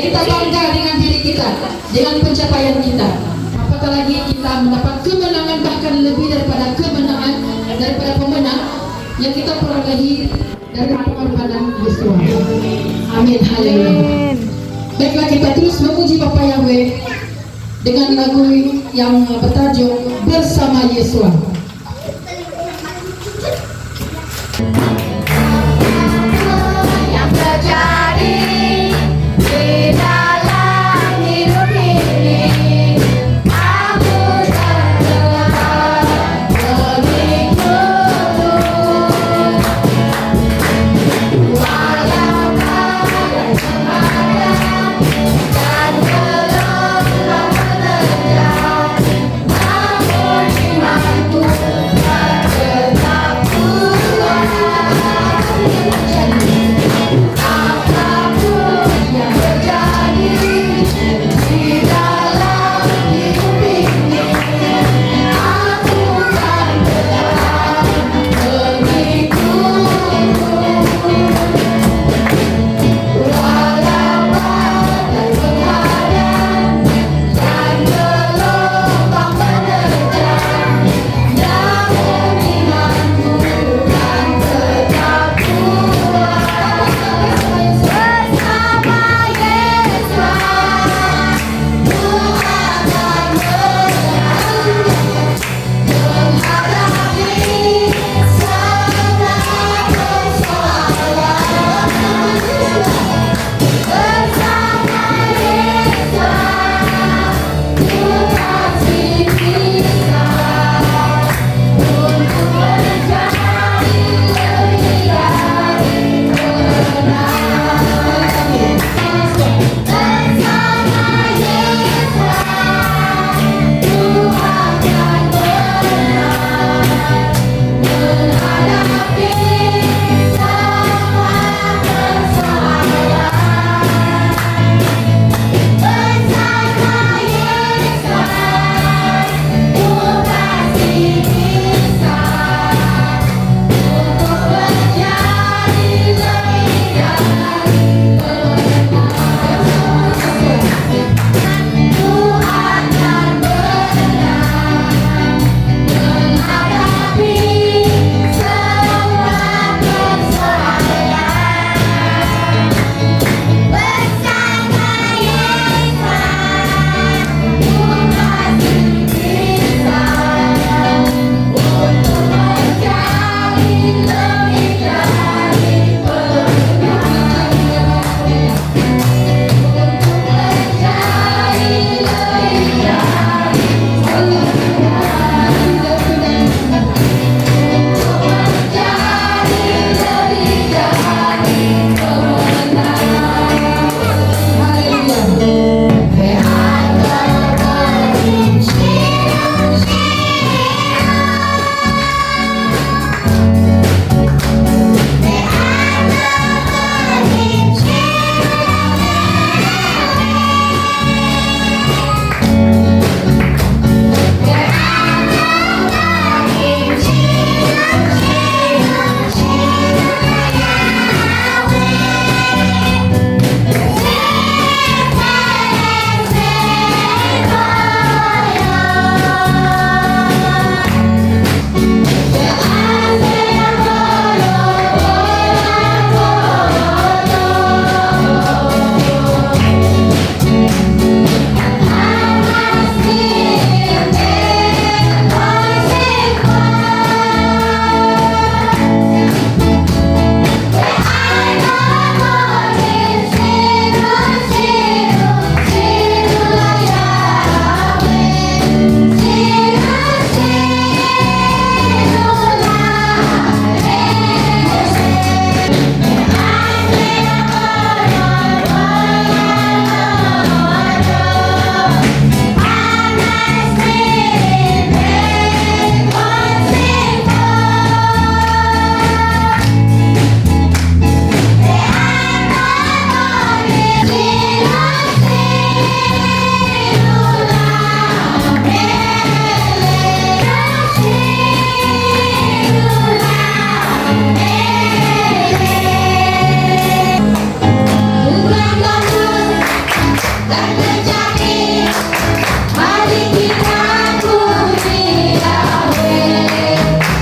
kita bangga dengan diri kita, dengan pencapaian kita. Apatah lagi kita mendapat kemenangan, bahkan lebih daripada kemenangan, daripada pemenang yang kita perolehi dari pengorbanan Yesus. Amin. Haleluya. Baiklah, kita terus memuji Bapa Yahweh dengan lagu yang bertajuk Bersama Yesus. Yang terjadi di dalam hidup ini, aku tetap mengikuti. Walau badai menerjang dan gelombang menerjang, namun imanku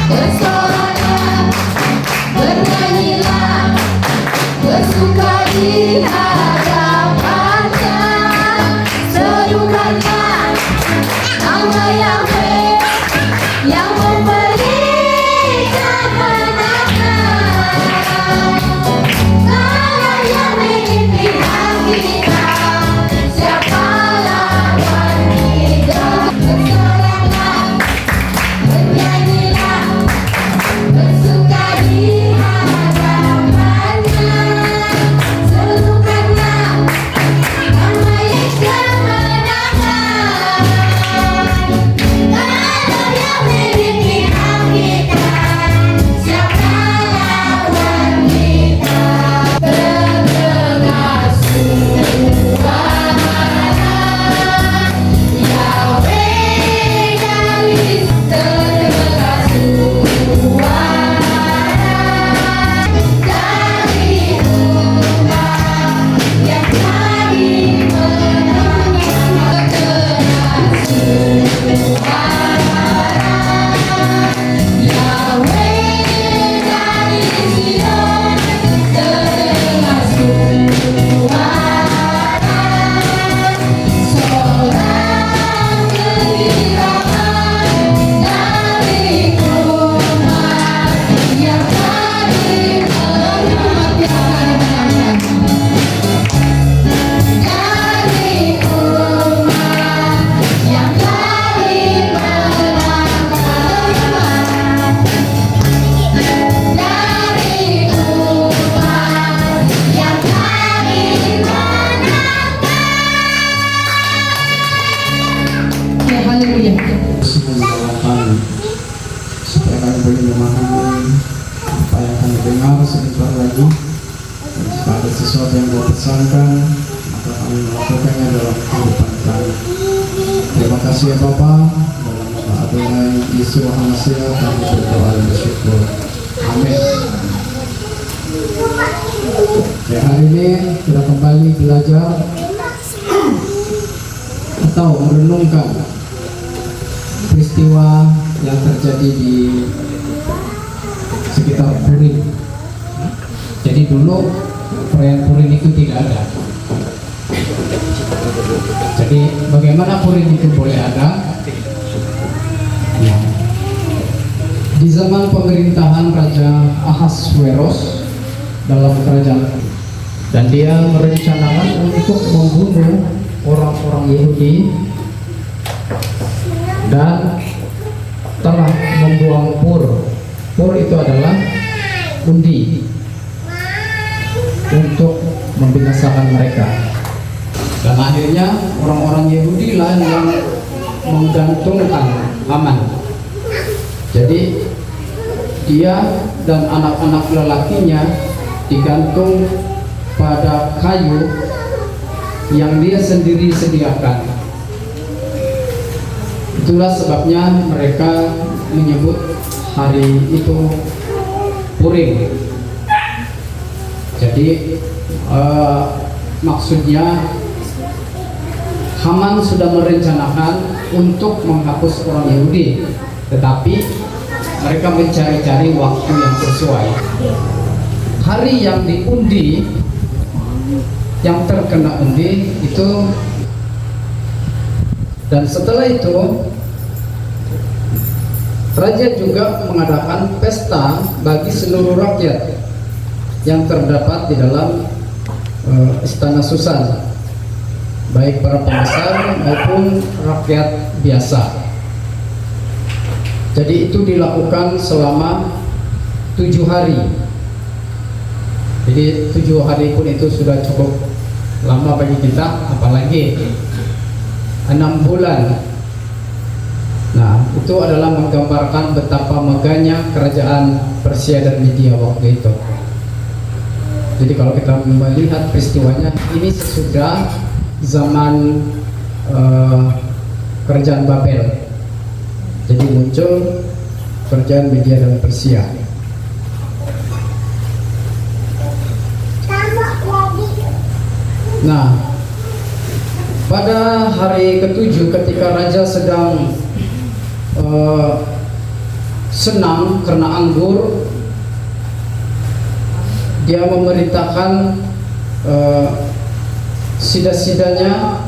bersoraklah, bernyanyilah, bersuka di hadapannya, serukanlah nama Yahweh yang memberi kemenangan. Kalau Yahweh di pihak kita, siapa lawan kita? Bersoraklah, bernyanyilah, bersuka di hadapannya, serukanlah nama Yesus kemenangan. Kalau Yahweh di pihak kita, siapa lawan kita? Terdengar suara Yahweh dari terdengar suara dari umat yang lagi menangis. Terdengar Yahweh dari Sion, terdengar sorak kegembiraan dari umat yang lagi menantikan. Dari umat yang lagi menantikan. Dari umat yang lagi menantikan. Ya, haleluya. Mendoakan supaya kami boleh memahami apa yang kami dengar sebentar lagi, dan jika ada sesuatu yang kau pesankan maka kami melakukannya dalam kehidupan kami. Terima kasih ya Bapa, dalam nama Adonai Yesus Hamasiah kami berdoa dan bersyukur. Amin. Ya, hari ini kita kembali belajar atau merenungkan peristiwa yang terjadi di sekitar Purim. Jadi dulu perayaan Purim itu tidak ada. Jadi bagaimana Purim itu boleh ada? Ya. Di zaman pemerintahan Raja Ahasveros dalam kerajaan, dan dia merencanakan untuk membunuh orang-orang Yahudi dan telah membuang pur. Pur itu adalah undi untuk membinasakan mereka. Dan akhirnya orang-orang Yahudi lah yang menggantungkan Haman. Jadi dia dan anak-anak lelakinya digantung pada kayu yang dia sendiri sediakan. Itulah sebabnya mereka menyebut hari itu Purim. Jadi maksudnya Haman sudah merencanakan untuk menghapus orang Yahudi, tetapi mereka mencari-cari waktu yang sesuai. Hari yang diundi, yang terkena undi itu, dan setelah itu raja juga mengadakan pesta bagi seluruh rakyat yang terdapat di dalam istana Susan, baik para penguasa maupun rakyat biasa. Jadi itu dilakukan selama 7 hari. Jadi 7 hari pun itu sudah cukup lama bagi kita, apalagi 6 bulan. Nah, itu adalah menggambarkan betapa megahnya kerajaan Persia dan Media waktu itu. Jadi kalau kita melihat peristiwanya, ini sesudah zaman kerajaan Babel. Jadi muncul kerajaan Media dan Persia. Nah, pada hari ke-7 ketika raja sedang senang karena anggur, dia memerintahkan sida-sidanya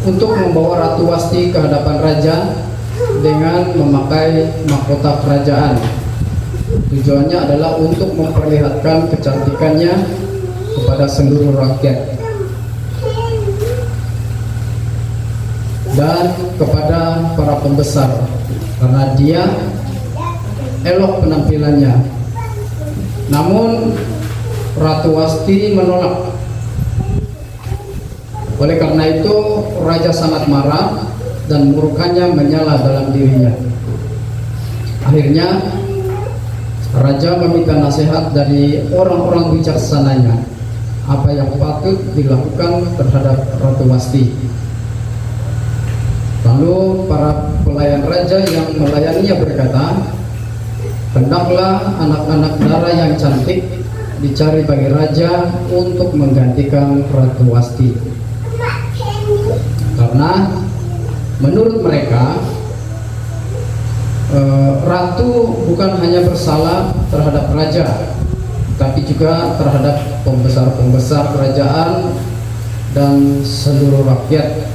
untuk membawa Ratu Wasti ke hadapan raja dengan memakai mahkota kerajaan. Tujuannya adalah untuk memperlihatkan kecantikannya kepada seluruh rakyat dan kepada para pembesar, karena dia elok penampilannya. Namun Ratu Wasti menolak. Oleh karena itu raja sangat marah dan murkanya menyala dalam dirinya. Akhirnya raja meminta nasihat dari orang-orang bijaksananya apa yang patut dilakukan terhadap Ratu Wasti. Lalu para pelayan raja yang melayaninya berkata, hendaklah anak-anak dara yang cantik dicari bagi raja untuk menggantikan Ratu Wasti. Karena menurut mereka ratu bukan hanya bersalah terhadap raja, tapi juga terhadap pembesar-pembesar kerajaan dan seluruh rakyat.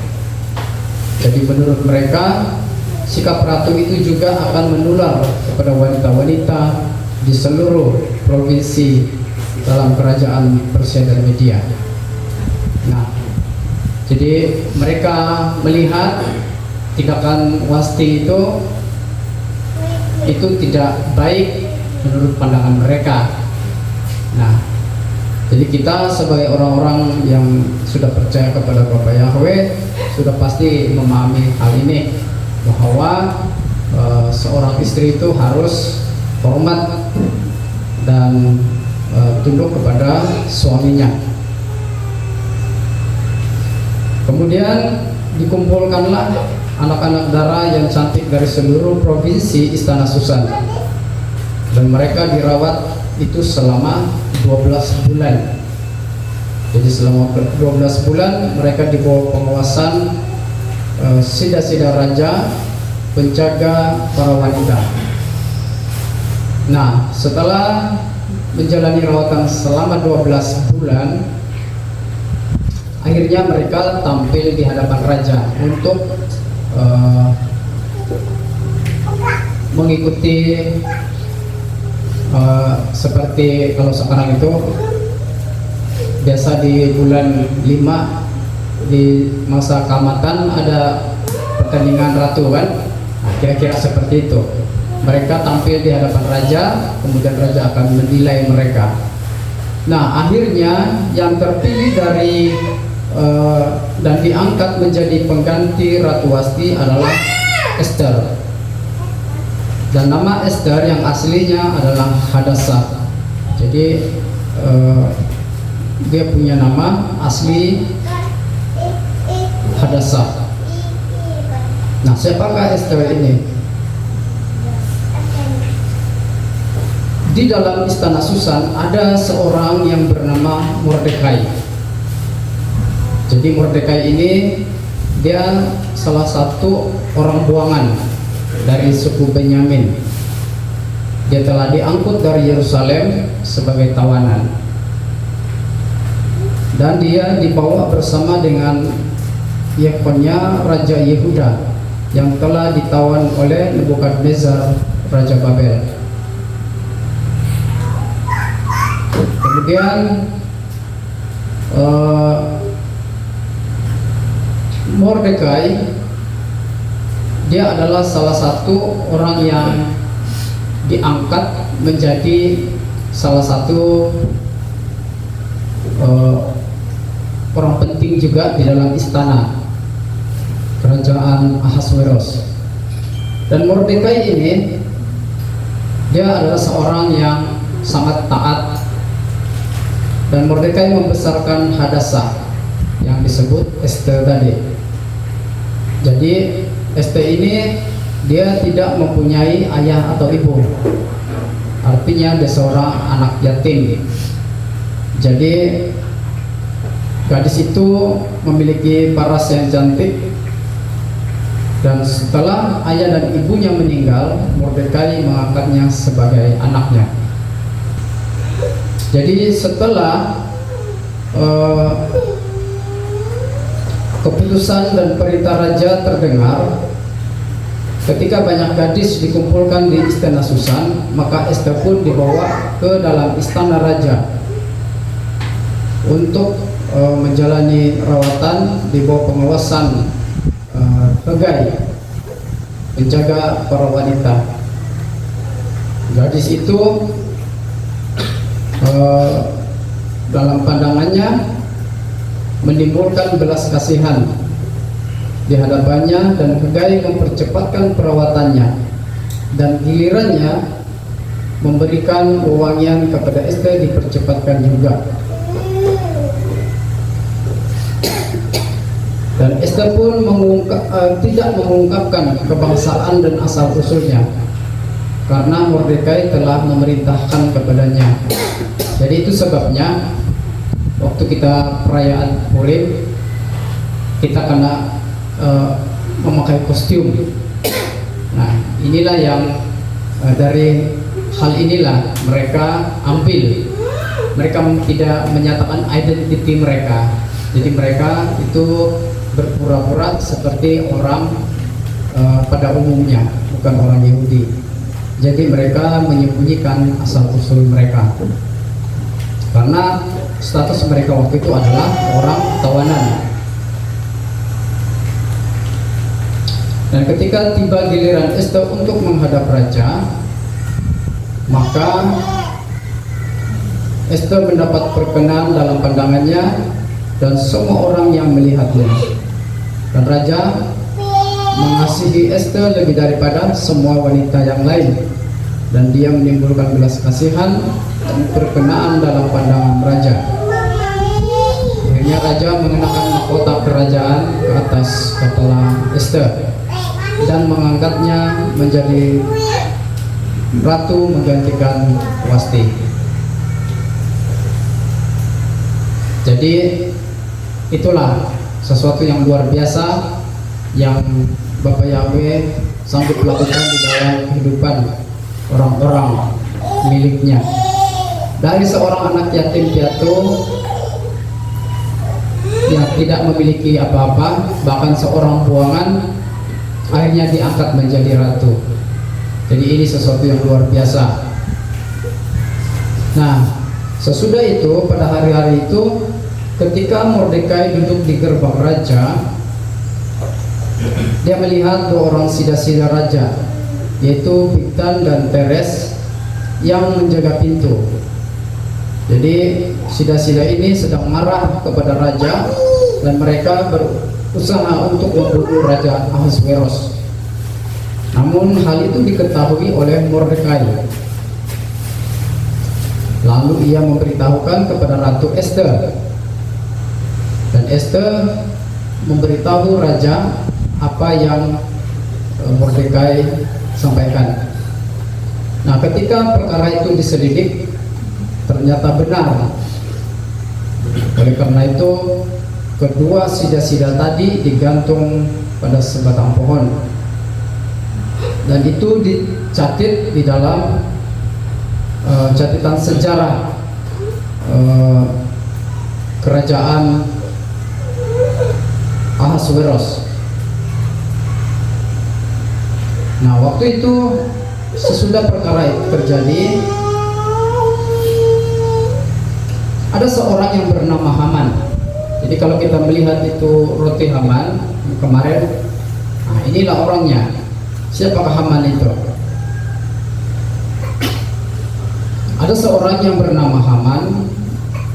Jadi menurut mereka sikap ratu itu juga akan menular kepada wanita-wanita di seluruh provinsi dalam kerajaan Persia dan Media. Nah, jadi mereka melihat tindakan Wasti itu tidak baik menurut pandangan mereka. Nah, jadi kita sebagai orang-orang yang sudah percaya kepada Bapa Yahweh sudah pasti memahami hal ini, bahwa seorang istri itu harus hormat dan tunduk kepada suaminya. Kemudian dikumpulkanlah anak-anak dara yang cantik dari seluruh provinsi Istana Susan, dan mereka dirawat itu selama 12 bulan. Jadi selama 12 bulan mereka di bawah pengawasan sida-sida raja, penjaga para wanita. Nah, setelah menjalani rawatan selama 12 bulan, akhirnya mereka tampil di hadapan raja untuk mengikuti seperti kalau sekarang itu biasa di bulan 5 di masa kamatan ada pertandingan ratu kan. Nah, kira-kira seperti itu. Mereka tampil di hadapan raja, kemudian raja akan menilai mereka. Nah, akhirnya yang terpilih dari dan diangkat menjadi pengganti Ratu Wasti adalah Esther. Dan nama Esther yang aslinya adalah Hadassah. Jadi dia punya nama asli Hadassah. Nah, siapakah Esther ini? Di dalam Istana Susan ada seorang yang bernama Mordekai. Jadi Mordekai ini dia salah satu orang buangan dari suku Benyamin. Dia telah diangkut dari Yerusalem sebagai tawanan, dan dia dibawa bersama dengan Yekonia Raja Yehuda yang telah ditawan oleh Nebukadnezar Raja Babel. Kemudian Mordekai dia adalah salah satu orang yang diangkat menjadi salah satu orang penting juga di dalam istana kerajaan Ahasweros. Dan Mordekai ini dia adalah seorang yang sangat taat, dan Mordekai membesarkan Hadassah yang disebut Esther tadi. Jadi Esther ini dia tidak mempunyai ayah atau ibu, artinya dia seorang anak yatim. Jadi gadis itu memiliki paras yang cantik, Dan setelah ayah dan ibunya meninggal, Mordekai mengangkatnya sebagai anaknya. Jadi setelah keputusan dan perintah raja terdengar, ketika banyak gadis dikumpulkan di istana Susan, maka Ester pun dibawa ke dalam istana raja untuk menjalani rawatan di bawah pengawasan Hegai, penjaga para wanita. Gadis itu dalam pandangannya menimbulkan belas kasihan di hadapannya, dan Hegai mempercepatkan perawatannya, dan gilirannya memberikan wewangian kepada Ester dipercepatkan juga. Dan Ester pun tidak mengungkapkan kebangsaan dan asal usulnya, karena Mordekai telah memerintahkan kepadanya. Jadi itu sebabnya waktu kita perayaan Purim, kita kena memakai kostum. Nah, inilah yang dari hal inilah mereka ambil. Mereka tidak menyatakan identiti mereka. Jadi mereka itu berpura-pura seperti orang pada umumnya, bukan orang Yahudi. Jadi mereka menyembunyikan asal usul mereka, karena status mereka waktu itu adalah orang tawanan. Dan ketika tiba giliran Ester untuk menghadap raja, maka Ester mendapat perkenan dalam pandangannya dan semua orang yang melihatnya. Dan raja mengasihi Ester lebih daripada semua wanita yang lain, dan dia menimbulkan belas kasihan dan perkenaan dalam pandangan raja. Akhirnya raja mengenakan mahkota kerajaan ke atas kepala Ester dan mengangkatnya menjadi ratu menggantikan Wasti. Jadi itulah sesuatu yang luar biasa yang Bapak Yahweh sanggup lakukan di dalam kehidupan orang-orang miliknya. Dari seorang anak yatim piatu yang tidak memiliki apa-apa, bahkan seorang buangan, akhirnya diangkat menjadi ratu. Jadi ini sesuatu yang luar biasa. Nah, sesudah itu pada hari-hari itu, ketika Mordekai duduk di gerbang raja, dia melihat dua orang sida-sida raja, yaitu Bigtan dan Teres, yang menjaga pintu. Jadi sida-sida ini sedang marah kepada raja, dan mereka berusaha untuk membunuh Raja Ahasveros. Namun hal itu diketahui oleh Mordekai. Lalu ia memberitahukan kepada Ratu Ester, dan Ester memberitahu raja apa yang Mordekai sampaikan. Nah, ketika perkara itu diselidik, ternyata benar. Oleh karena itu, kedua sida-sida tadi digantung pada sebatang pohon, dan itu dicatat di dalam catatan sejarah kerajaan Ahasveros. Nah, waktu itu sesudah perkara itu terjadi, ada seorang yang bernama Haman. Jadi kalau kita melihat itu roti Haman kemarin, nah inilah orangnya. Siapakah Haman itu? Ada seorang yang bernama Haman,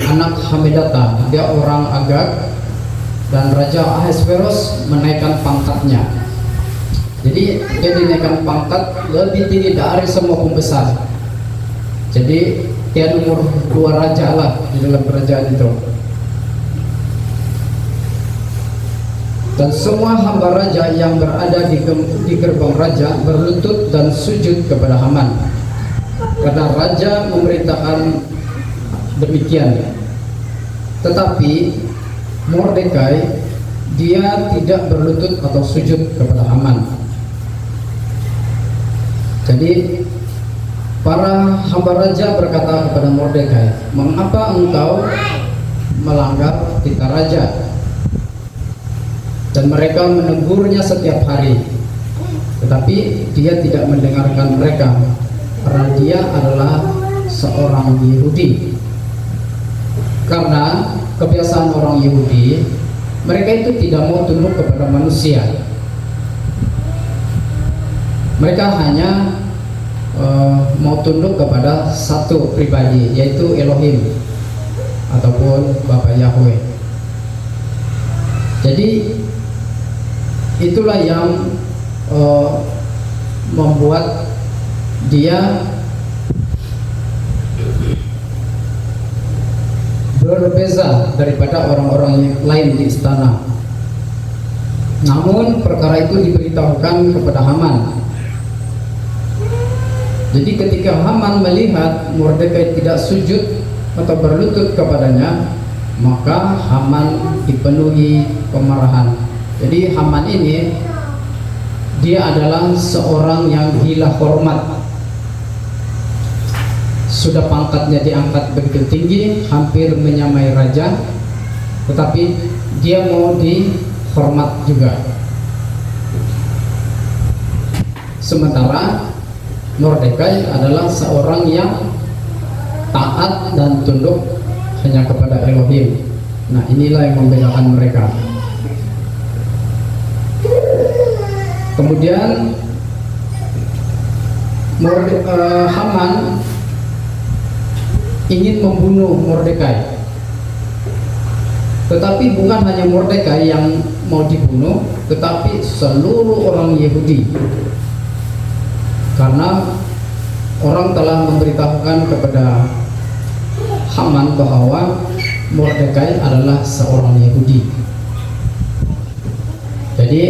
anak Hamedata. Dia orang Agag, dan Raja Ahasveros menaikkan pangkatnya. Jadi dia dinaikkan pangkat lebih tinggi dari semua pembesar. Jadi dia nomor 2 raja lah di dalam kerajaan itu. Dan semua hamba raja yang berada di gerbang raja berlutut dan sujud kepada Haman, karena raja memerintahkan demikian. Tetapi Mordekai dia tidak berlutut atau sujud kepada Haman. Jadi para hamba raja berkata kepada Mordekai, "Mengapa engkau melanggar titah raja?" Dan mereka menegurnya setiap hari, tetapi dia tidak mendengarkan mereka karena dia adalah seorang Yahudi. Karena kebiasaan orang Yahudi, mereka itu tidak mau tunduk kepada manusia. Mereka hanya mau tunduk kepada satu pribadi, yaitu Elohim ataupun Bapa Yahweh. Jadi itulah yang membuat dia berbeza daripada orang-orang yang lain di istana. Namun perkara itu diberitahukan kepada Haman. Jadi ketika Haman melihat Mordekai tidak sujud atau berlutut kepadanya, maka Haman dipenuhi kemarahan. Jadi Haman ini dia adalah seorang yang gila hormat. Sudah pangkatnya diangkat begitu tinggi, hampir menyamai raja, tetapi dia mau dihormat juga. Sementara Mordekai adalah seorang yang taat dan tunduk hanya kepada Elohim. Nah, inilah yang membedakan mereka. Kemudian Haman ingin membunuh Mordekai, tetapi bukan hanya Mordekai yang mau dibunuh, tetapi seluruh orang Yahudi, karena orang telah memberitahukan kepada Haman bahwa Mordekai adalah seorang Yahudi. Jadi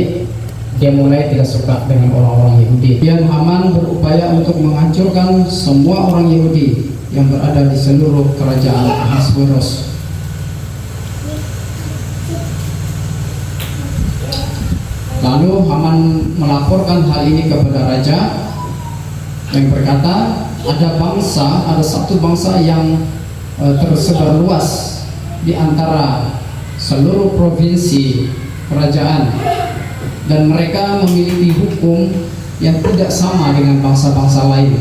dia mulai tidak suka dengan orang-orang Yahudi. Dan Haman berupaya untuk menghancurkan semua orang Yahudi yang berada di seluruh kerajaan Ahasweros. Lalu Haman melaporkan hal ini kepada raja, yang berkata, ada satu bangsa yang tersebar luas di antara seluruh provinsi kerajaan, dan mereka memiliki hukum yang tidak sama dengan bangsa-bangsa lain.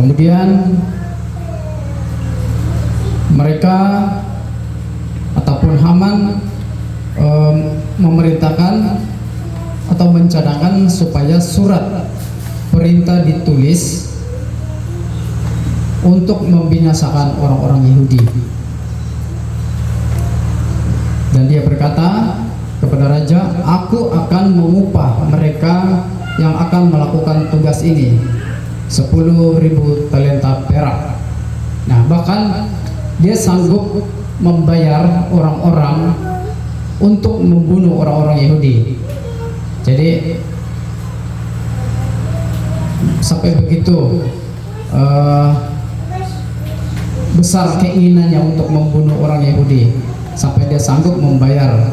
Kemudian mereka ataupun Haman memerintahkan atau mencadangkan supaya surat perintah ditulis untuk membinasakan orang-orang Yahudi. Dan dia berkata kepada raja, "Aku akan mengupah mereka yang akan melakukan tugas ini 10.000 talenta perak." Nah, bahkan dia sanggup membayar orang-orang untuk membunuh orang-orang Yahudi. Jadi sampai begitu besar keinginannya untuk membunuh orang Yahudi, sampai dia sanggup membayar.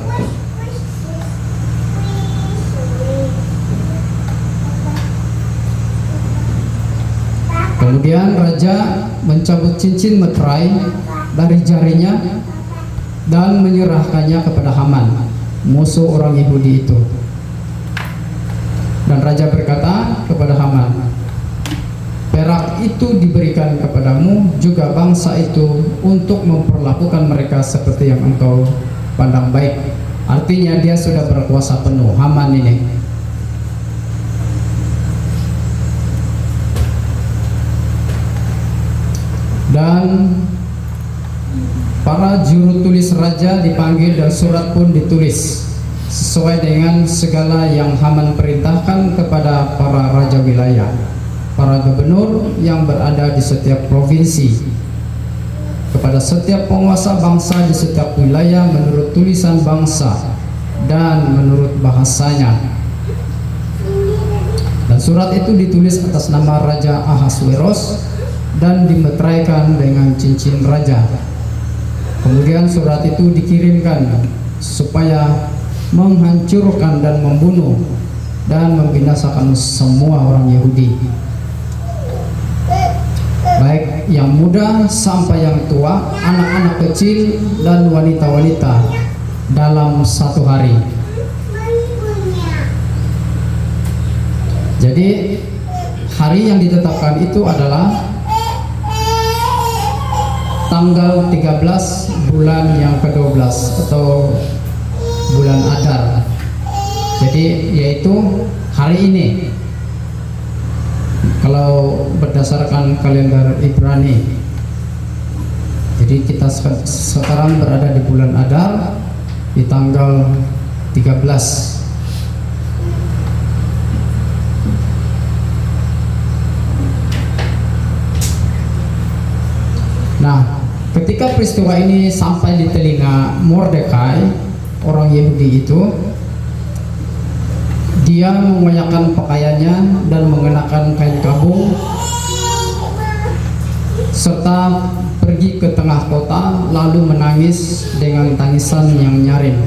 Kemudian raja mencabut cincin meterai dari jarinya dan menyerahkannya kepada Haman, musuh orang Yahudi itu. Dan raja berkata kepada Haman, "Perak itu diberikan kepadamu, juga bangsa itu, untuk memperlakukan mereka seperti yang engkau pandang baik." Artinya dia sudah berkuasa penuh, Haman ini. Dan para juru tulis raja dipanggil dan surat pun ditulis sesuai dengan segala yang Haman perintahkan kepada para raja wilayah, para gubernur yang berada di setiap provinsi, kepada setiap penguasa bangsa di setiap wilayah menurut tulisan bangsa dan menurut bahasanya. Dan surat itu ditulis atas nama Raja Ahasweros dan dimeteraikan dengan cincin raja. Kemudian surat itu dikirimkan supaya menghancurkan dan membunuh dan membinasakan semua orang Yahudi, baik yang muda sampai yang tua, anak-anak kecil dan wanita-wanita, dalam satu hari. Jadi hari yang ditetapkan itu adalah tanggal 13 bulan yang ke-12 atau bulan Adar. Jadi yaitu hari ini kalau berdasarkan kalender Ibrani. Jadi kita sekarang berada di bulan Adar di tanggal 13. Nah, ketika peristiwa ini sampai di telinga Mordekai, orang Yahudi itu, dia mengoyakkan pakaiannya dan mengenakan kain kabung serta pergi ke tengah kota lalu menangis dengan tangisan yang nyaring.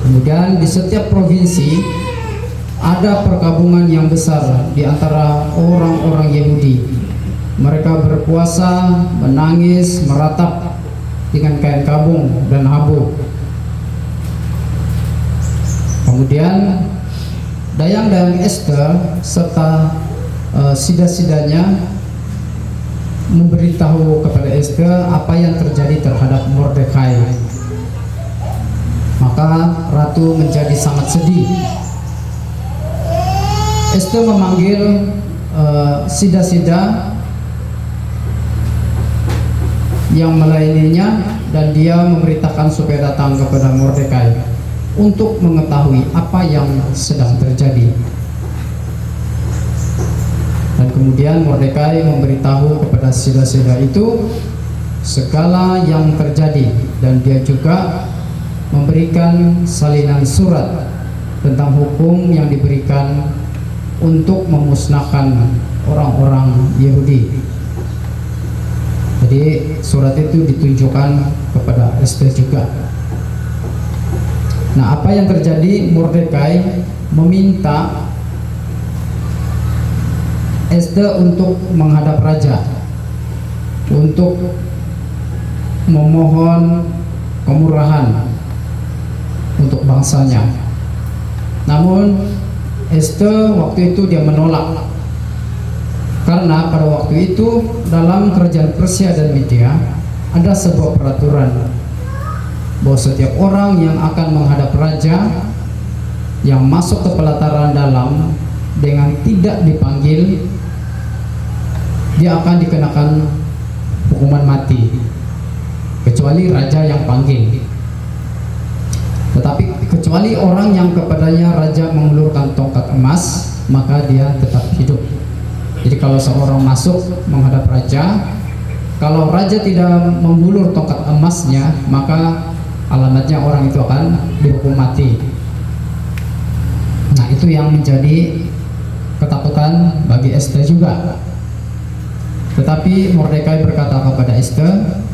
Kemudian di setiap provinsi ada perkabungan yang besar di antara orang-orang Yahudi. Mereka berpuasa, menangis, meratap dengan kain kabung dan habuk. Kemudian dayang-dayang Ester serta sida-sidanya memberitahu kepada Ester apa yang terjadi terhadap Mordekai. Maka ratu menjadi sangat sedih. Ester memanggil sida-sida yang melayaninya dan dia memberitakan supaya datang kepada Mordekai untuk mengetahui apa yang sedang terjadi. Dan kemudian Mordekai memberitahu kepada sida-sida itu segala yang terjadi, dan dia juga memberikan salinan surat tentang hukum yang diberikan untuk memusnahkan orang-orang Yahudi. Jadi surat itu ditunjukkan kepada Ester juga. Nah, apa yang terjadi? Mordekai meminta Ester untuk menghadap raja, untuk memohon kemurahan untuk bangsanya. Namun Ester waktu itu dia menolak. Karena pada waktu itu dalam kerajaan Persia dan Media ada sebuah peraturan bahwa setiap orang yang akan menghadap raja yang masuk ke pelataran dalam dengan tidak dipanggil, dia akan dikenakan hukuman mati, kecuali raja yang panggil. Tetapi kecuali orang yang kepadanya raja mengulurkan tongkat emas, maka dia tetap hidup. Jadi kalau seorang masuk menghadap raja, kalau raja tidak membulur tongkat emasnya, maka alamatnya orang itu akan dihukum mati. Nah, itu yang menjadi ketakutan bagi Ester juga. Tetapi Mordekai berkata kepada Ester,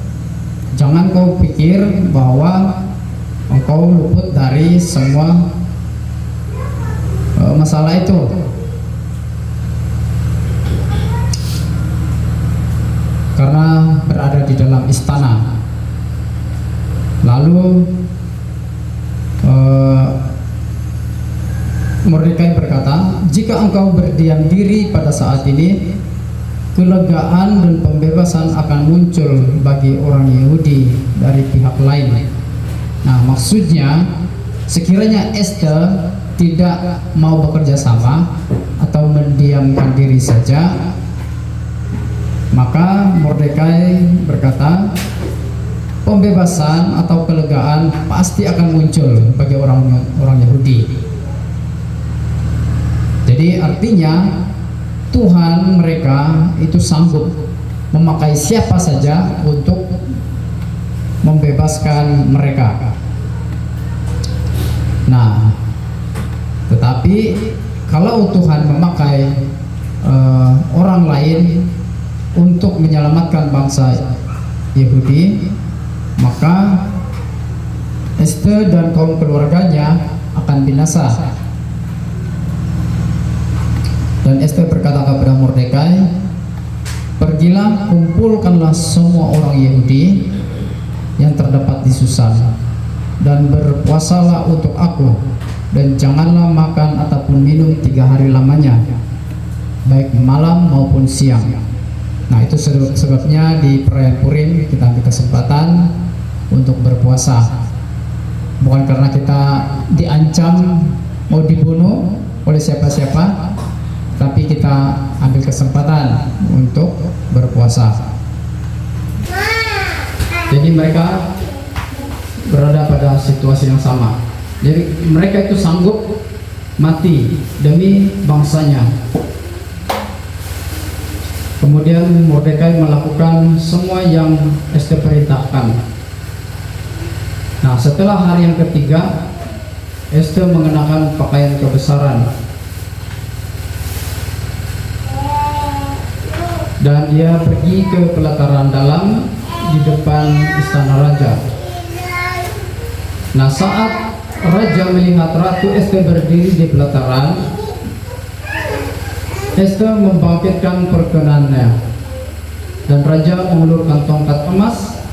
jangan kau pikir bahwa engkau luput dari semua masalah itu. Karena berada di dalam istana. Lalu Mordekai berkata, jika engkau berdiam diri pada saat ini, kelegaan dan pembebasan akan muncul bagi orang Yahudi dari pihak lain. Nah, maksudnya sekiranya Ester tidak mau bekerja sama atau mendiamkan diri saja, maka Mordekai berkata pembebasan atau kelegaan pasti akan muncul bagi orang Yahudi. Jadi artinya Tuhan mereka itu sanggup memakai siapa saja untuk membebaskan mereka. Nah, tetapi kalau Tuhan memakai orang lain untuk menyelamatkan bangsa Yahudi, maka Esther dan kaum keluarganya akan binasa. Dan Esther berkata kepada Mordekai, pergilah, kumpulkanlah semua orang Yahudi yang terdapat di Susan dan berpuasalah untuk aku, dan janganlah makan ataupun minum 3 hari lamanya, baik malam maupun siang. Nah, itu sebabnya di perayaan Purim kita ambil kesempatan untuk berpuasa, bukan karena kita diancam mau dibunuh oleh siapa-siapa, tapi kita ambil kesempatan untuk berpuasa. Jadi mereka berada pada situasi yang sama. Jadi mereka itu sanggup mati demi bangsanya. Kemudian Mordekai melakukan semua yang Esther perintahkan. Nah, setelah hari yang ketiga, Esther mengenakan pakaian kebesaran dan dia pergi ke pelataran dalam di depan istana raja. Nah, saat raja melihat Ratu Esther berdiri di pelataran, Esther membangkitkan perkenannya, dan raja mengulurkan tongkat emas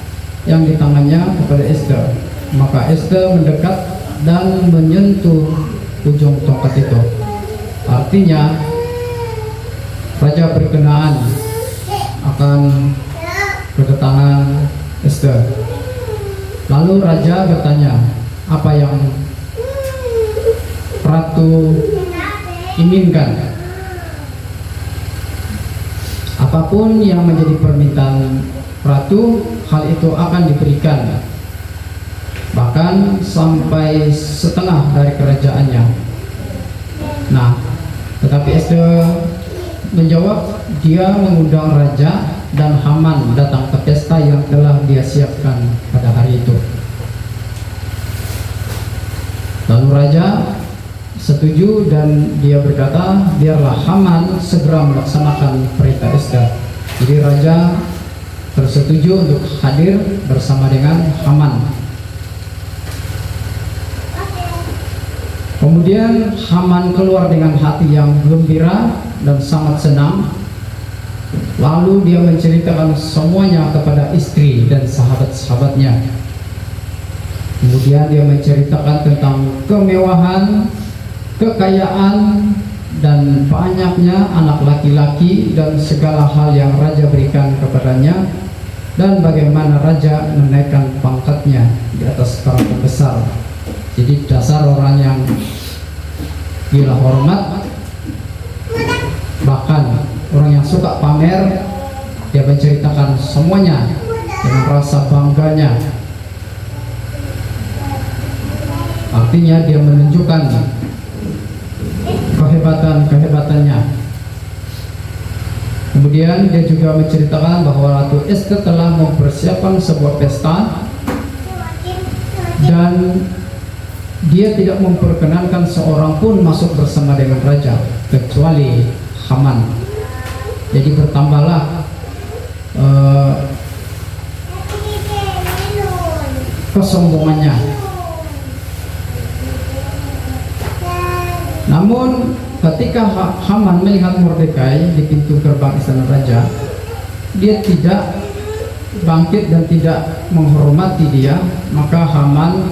yang di tangannya kepada Esther. Maka Esther mendekat dan menyentuh ujung tongkat itu. Artinya raja berkenaan akan kedatangan Esther. Lalu raja bertanya, apa yang ratu inginkan? Apapun yang menjadi permintaan ratu, hal itu akan diberikan, bahkan sampai setengah dari kerajaannya. Nah, tetapi Esther menjawab, dia mengundang raja dan Haman datang ke pesta yang telah dia siapkan pada hari itu. Lalu raja setuju dan dia berkata, biarlah Haman segera melaksanakan perintah Esther. Jadi raja tersetuju untuk hadir bersama dengan Haman. Kemudian Haman keluar dengan hati yang gembira dan sangat senang. Lalu dia menceritakan semuanya kepada istri dan sahabat-sahabatnya. Kemudian dia menceritakan tentang kemewahan, kekayaan, dan banyaknya anak laki-laki dan segala hal yang raja berikan kepadanya, dan bagaimana raja menaikkan pangkatnya di atas para pembesar. Jadi dasar orang yang gila hormat, bahkan orang yang suka pamer, dia menceritakan semuanya dengan rasa bangganya. Artinya dia menunjukkan kehebatan-kehebatannya. Kemudian dia juga menceritakan bahwa Ratu Esther telah mempersiapkan sebuah pesta dan dia tidak memperkenankan seorang pun masuk bersama dengan raja kecuali Haman. Jadi bertambahlah kesombongannya. Namun ketika Haman melihat Mordekai di pintu gerbang istana raja, dia tidak bangkit dan tidak menghormati dia. Maka Haman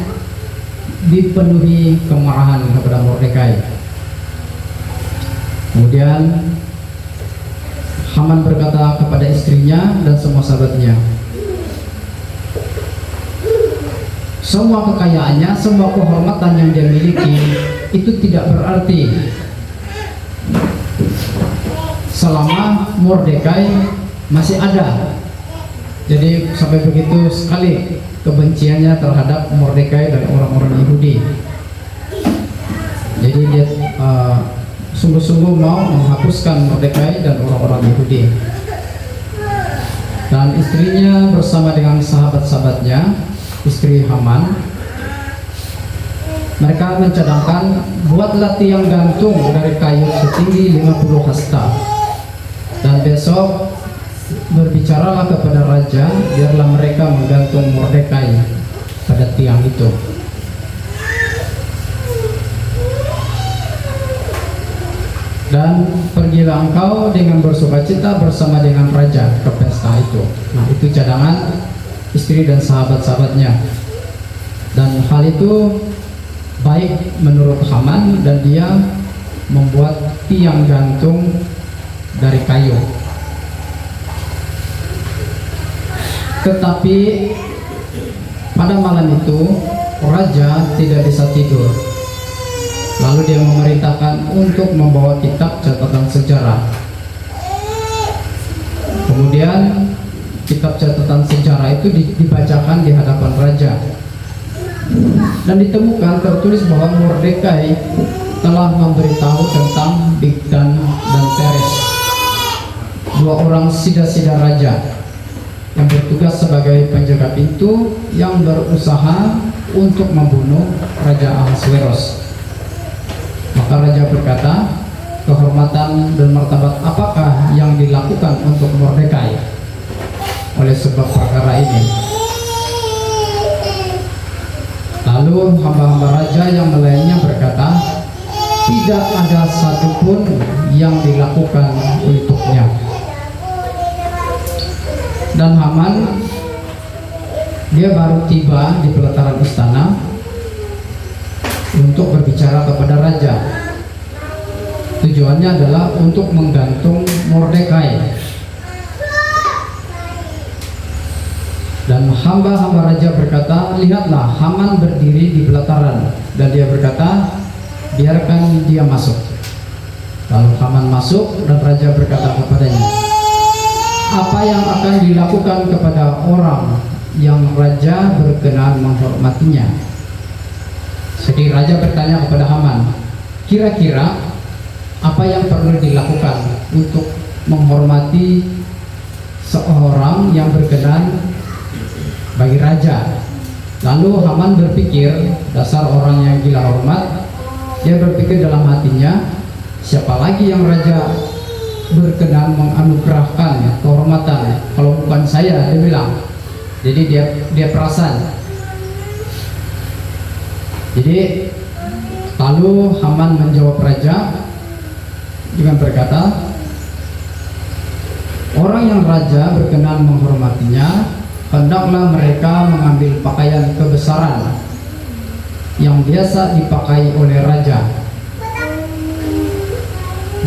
dipenuhi kemarahan kepada Mordekai. Kemudian Haman berkata kepada istrinya dan semua sahabatnya, semua kekayaannya, semua kehormatan yang dia miliki itu tidak berarti selama Mordekai masih ada. Jadi sampai begitu sekali kebenciannya terhadap Mordekai dan orang-orang Yahudi. Jadi dia sungguh-sungguh mau menghapuskan Mordekai dan orang-orang Yahudi. Dan istrinya bersama dengan sahabat-sahabatnya, istri Haman, mereka mencadangkan, buatlah tiang gantung dari kayu setinggi 50 hasta, dan besok berbicaralah kepada raja, biarlah mereka menggantung Mordekai pada tiang itu. Dan pergilah engkau dengan bersukacita bersama dengan raja ke pesta itu. Nah, itu cadangan istri dan sahabat-sahabatnya. Dan hal itu baik menurut Haman, dan dia membuat tiang gantung dari kayu. Tetapi pada malam itu raja tidak bisa tidur. Lalu dia memerintahkan untuk membawa kitab catatan sejarah. Kemudian kitab catatan sejarah itu dibacakan di hadapan raja. Dan ditemukan tertulis bahwa Mordekai telah memberitahu tentang Bigdan dan Teres, dua orang sida-sida raja yang bertugas sebagai penjaga pintu yang berusaha untuk membunuh Raja Ahasveros. Maka raja berkata, kehormatan dan martabat apakah yang dilakukan untuk Mordekai oleh sebab perkara ini? Lalu hamba-hamba raja yang lainnya berkata, tidak ada satupun yang dilakukan untuknya. Dan Haman, dia baru tiba di pelataran istana untuk berbicara kepada raja. Tujuannya adalah untuk menggantung Mordekai. Dan hamba-hamba raja berkata, lihatlah Haman berdiri di pelataran. Dan dia berkata, biarkan dia masuk. Lalu Haman masuk dan raja berkata kepadanya, apa yang akan dilakukan kepada orang yang raja berkenan menghormatinya? Jadi raja bertanya kepada Haman, kira-kira apa yang perlu dilakukan untuk menghormati seorang yang berkenan bagi raja? Lalu Haman berpikir, dasar orang yang gila hormat, dia berpikir dalam hatinya, siapa lagi yang raja berkenan menganugerahkan kehormatan kalau bukan saya, dia bilang. Jadi dia perasan. Jadi lalu Haman menjawab raja dengan berkata, orang yang raja berkenan menghormatinya, hendaklah mereka mengambil pakaian kebesaran yang biasa dipakai oleh raja,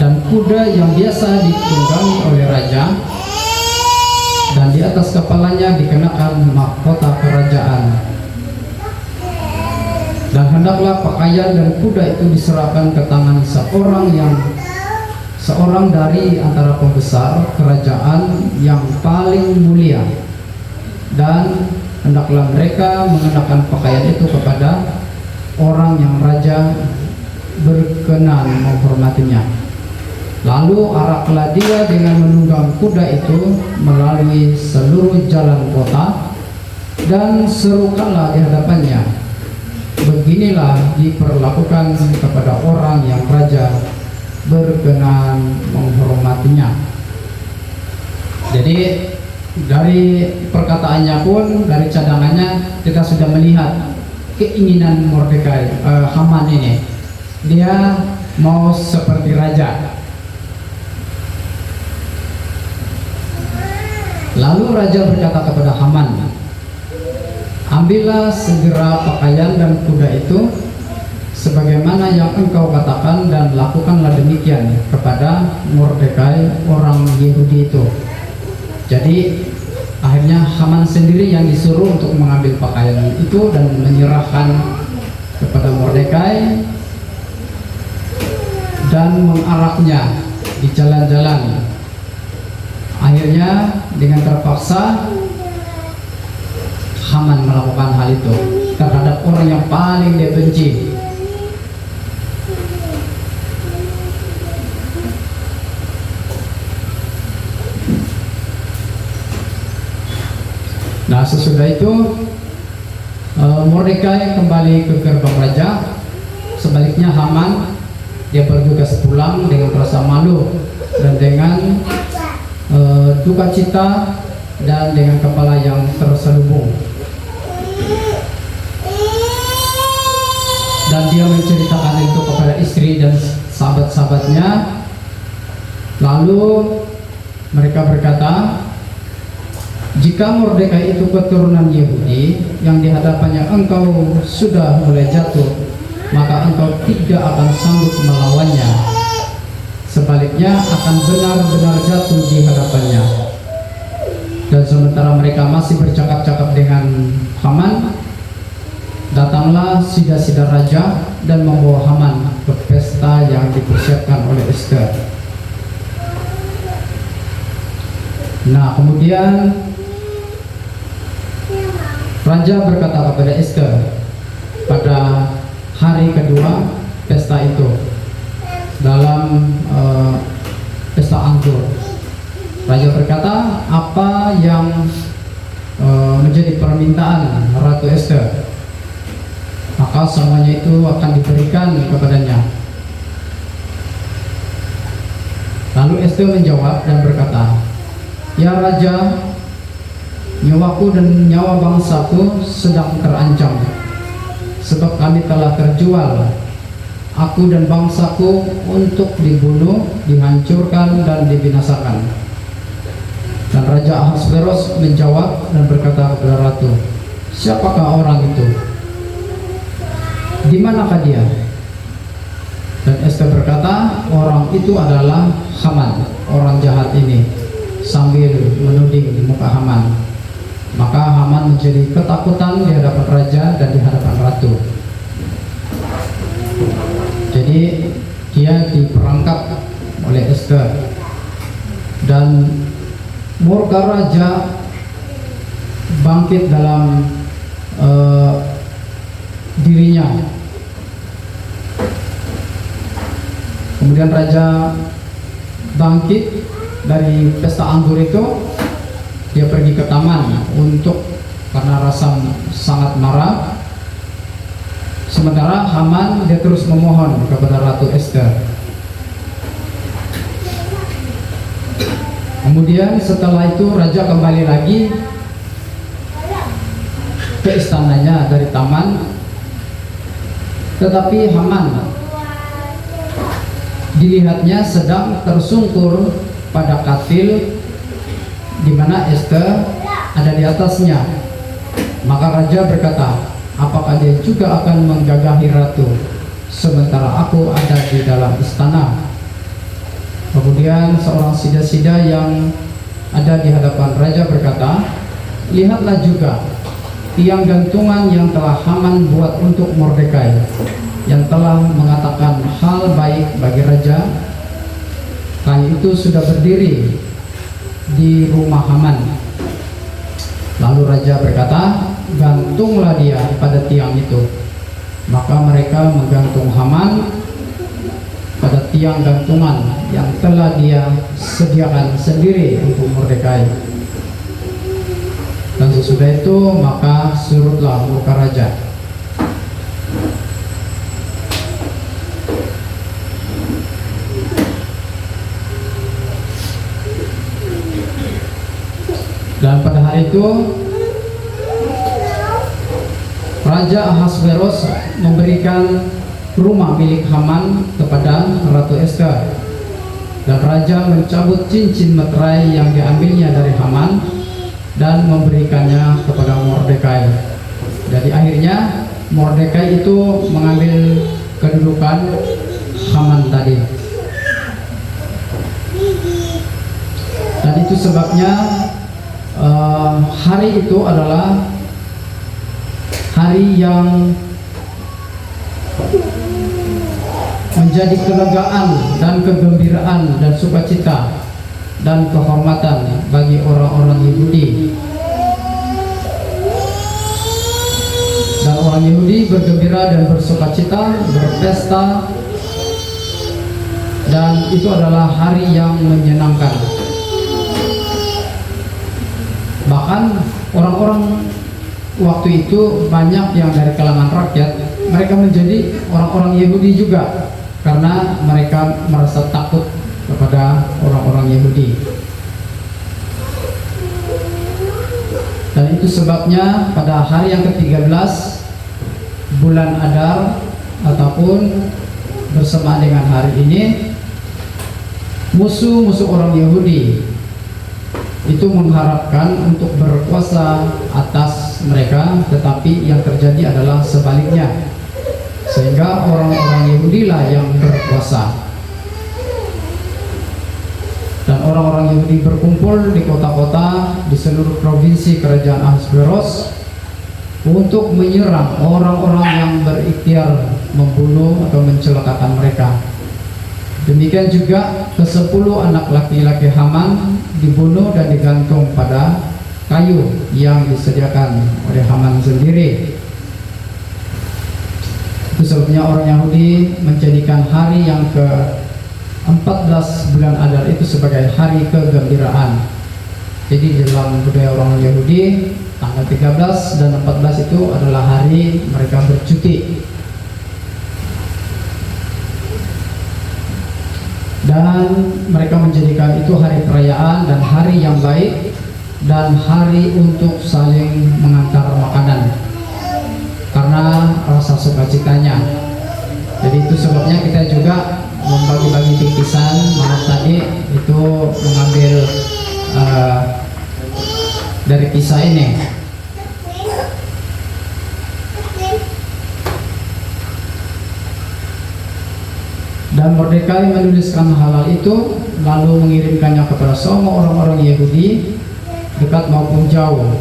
dan kuda yang biasa ditunggangi oleh raja, dan di atas kepalanya dikenakan mahkota kerajaan. Dan hendaklah pakaian dan kuda itu diserahkan ke tangan seorang dari antara pembesar kerajaan yang paling mulia, dan hendaklah mereka mengenakan pakaian itu kepada orang yang raja berkenan menghormatinya. Lalu araklah dia dengan menunggang kuda itu melalui seluruh jalan kota, dan serukanlah di hadapannya, beginilah diperlakukan kepada orang yang raja berkenan menghormatinya. Jadi dari perkataannya pun, dari cadangannya, kita sudah melihat keinginan Mordekai, Haman ini. Dia mau seperti raja. Lalu raja berkata kepada Haman, ambillah segera pakaian dan kuda itu sebagaimana yang engkau katakan, dan lakukanlah demikian kepada Mordekai orang Yahudi itu. Jadi akhirnya Haman sendiri yang disuruh untuk mengambil pakaian itu dan menyerahkan kepada Mordekai dan mengaraknya di jalan-jalan. Akhirnya dengan terpaksa Haman melakukan hal itu terhadap orang yang paling dia benci. Nah, sesudah itu Mordekai kembali ke gerbang raja. Sebaliknya Haman, dia bergegas pulang dengan rasa malu dan dengan duka cita dan dengan kepala yang terselubung. Dan dia menceritakan itu kepada istri dan sahabat-sahabatnya. Lalu mereka berkata, jika Mordekai itu keturunan Yahudi yang di hadapannya engkau sudah mulai jatuh, maka engkau tidak akan sanggup melawannya. Sebaliknya akan benar-benar jatuh di hadapannya. Dan sementara mereka masih bercakap-cakap dengan Haman, datanglah sida-sida raja dan membawa Haman ke pesta yang dipersiapkan oleh Esther. Nah, kemudian raja berkata kepada Esther pada hari kedua pesta itu, dalam pesta anggur, raja berkata, apa yang menjadi permintaan Ratu Esther, maka semuanya itu akan diberikan kepadanya. Lalu Esther menjawab dan berkata, ya raja, nyawaku dan nyawa bangsaku sedang terancam, sebab kami telah terjual, aku dan bangsaku, untuk dibunuh, dihancurkan, dan dibinasakan. Dan Raja Ahasveros menjawab dan berkata kepada ratu, siapakah orang itu? Di manakah dia? Dan Esther berkata, orang itu adalah Haman, orang jahat ini, sambil menuding di muka Haman. Maka Haman menjadi ketakutan di hadapan raja dan di hadapan ratu. Jadi dia diperangkap oleh Esther, dan murka raja bangkit dalam dirinya. Kemudian raja bangkit dari pesta anggur itu. Dia pergi ke taman karena rasa sangat marah. Sementara Haman dia terus memohon kepada Ratu Esther. Kemudian setelah itu raja kembali lagi ke istananya dari taman. Tetapi Haman dilihatnya sedang tersungkur pada katil di mana Esther ada di atasnya. Maka raja berkata, apakah dia juga akan menggagahi ratu sementara aku ada di dalam istana? Kemudian seorang sida-sida yang ada di hadapan raja berkata, lihatlah juga tiang gantungan yang telah Haman buat untuk Mordekai, yang telah mengatakan hal baik bagi raja. Kayu itu sudah berdiri di rumah Haman. Lalu raja berkata, gantunglah dia pada tiang itu. Maka mereka menggantung Haman pada tiang gantungan yang telah dia sediakan sendiri untuk Mordekai. Dan sesudah itu maka surutlah murka raja. Dan pada hari itu Raja Ahasveros memberikan rumah milik Haman kepada Ratu Esther. Dan raja mencabut cincin meterai yang diambilnya dari Haman dan memberikannya kepada Mordekai. Jadi akhirnya Mordekai itu mengambil kedudukan Haman tadi. Dan itu sebabnya hari itu adalah hari yang menjadi kelegaan dan kegembiraan dan sukacita dan kehormatan bagi orang-orang Yahudi. Dan orang Yahudi bergembira dan bersukacita, berpesta, dan itu adalah hari yang menyenangkan. Bahkan orang-orang waktu itu banyak yang dari kalangan rakyat, mereka menjadi orang-orang Yahudi juga karena mereka merasa takut kepada orang-orang Yahudi. Dan itu sebabnya pada hari yang ke-13 bulan Adar ataupun bersamaan dengan hari ini, musuh-musuh orang Yahudi itu mengharapkan untuk berkuasa atas mereka, tetapi yang terjadi adalah sebaliknya, sehingga orang-orang Yahudi lah yang berkuasa. Dan orang-orang Yahudi berkumpul di kota-kota di seluruh provinsi kerajaan Ahasveros untuk menyerang orang-orang yang berikhtiar membunuh atau mencelakakan mereka. Demikian juga ke-10 anak laki-laki Haman dibunuh dan digantung pada kayu yang disediakan oleh Haman sendiri. Itu sebabnya orang Yahudi menjadikan hari yang ke-14 bulan Adar itu sebagai hari kegembiraan. Jadi dalam budaya orang Yahudi, tanggal 13 dan 14 itu adalah hari mereka bercuti. Dan mereka menjadikan itu hari perayaan dan hari yang baik dan hari untuk saling mengantar makanan karena rasa sukacitanya. Jadi itu sebabnya kita juga membagi-bagi bingkisan malam tadi itu mengambil dari kisah ini. Dan Mordekai menuliskan hal itu lalu mengirimkannya kepada semua orang-orang Yahudi dekat maupun jauh,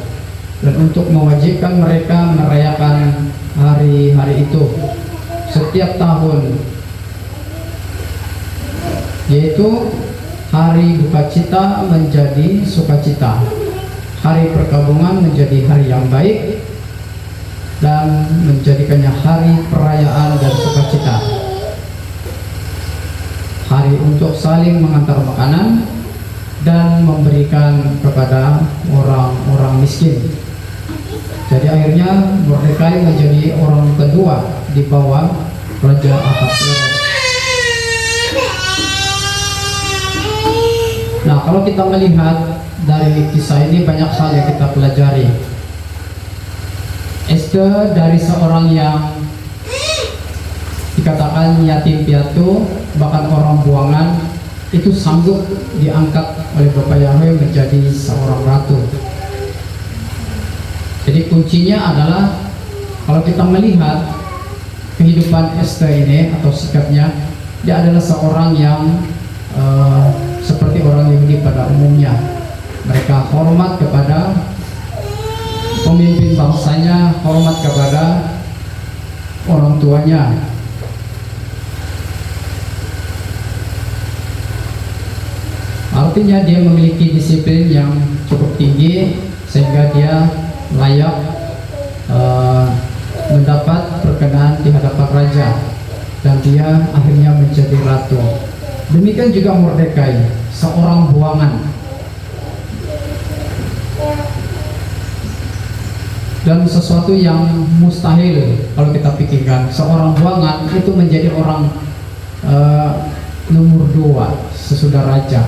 dan untuk mewajibkan mereka merayakan hari-hari itu setiap tahun, yaitu hari duka cita menjadi sukacita, hari perkabungan menjadi hari yang baik, dan menjadikannya hari perayaan dan sukacita, hari untuk saling mengantar makanan dan memberikan kepada orang-orang miskin. Jadi akhirnya Mordekai menjadi orang kedua di bawah Raja Ahasveros. Nah, kalau kita melihat dari kisah ini banyak hal yang kita pelajari. Ester dari seorang yang dikatakan yatim piatu, bahkan orang buangan, itu sanggup diangkat oleh Bapak Yahweh menjadi seorang ratu. Jadi kuncinya adalah kalau kita melihat kehidupan Ester ini atau sikapnya, dia adalah seorang yang seperti orang Yahudi pada umumnya. Mereka hormat kepada pemimpin bangsanya, hormat kepada orang tuanya. Artinya dia memiliki disiplin yang cukup tinggi sehingga dia layak mendapat perkenan di hadapan raja, dan dia akhirnya menjadi ratu. Demikian juga Mordekai, seorang buangan, dan sesuatu yang mustahil kalau kita pikirkan. Seorang buangan itu menjadi orang nomor 2 sesudah raja.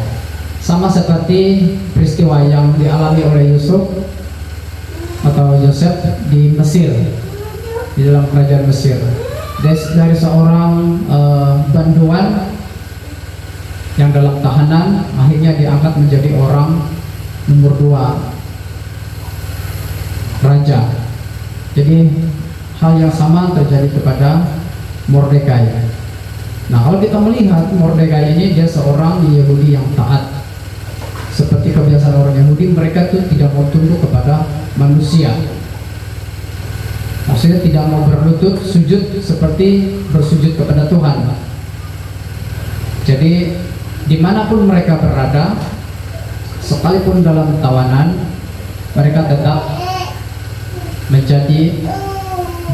Sama seperti peristiwa yang dialami oleh Yusuf atau Yosef di Mesir, di dalam kerajaan Mesir. Dari seorang banduan yang dalam tahanan, akhirnya diangkat menjadi orang nomor 2 raja. Jadi hal yang sama terjadi kepada Mordekai. Nah, kalau kita melihat Mordekai ini, dia seorang Yahudi yang taat. Seperti kebiasaan orang Yahudi, mereka tuh tidak mau tunduk kepada manusia. Maksudnya tidak mau berlutut sujud seperti bersujud kepada Tuhan. Jadi dimanapun mereka berada, sekalipun dalam tawanan, mereka tetap menjadi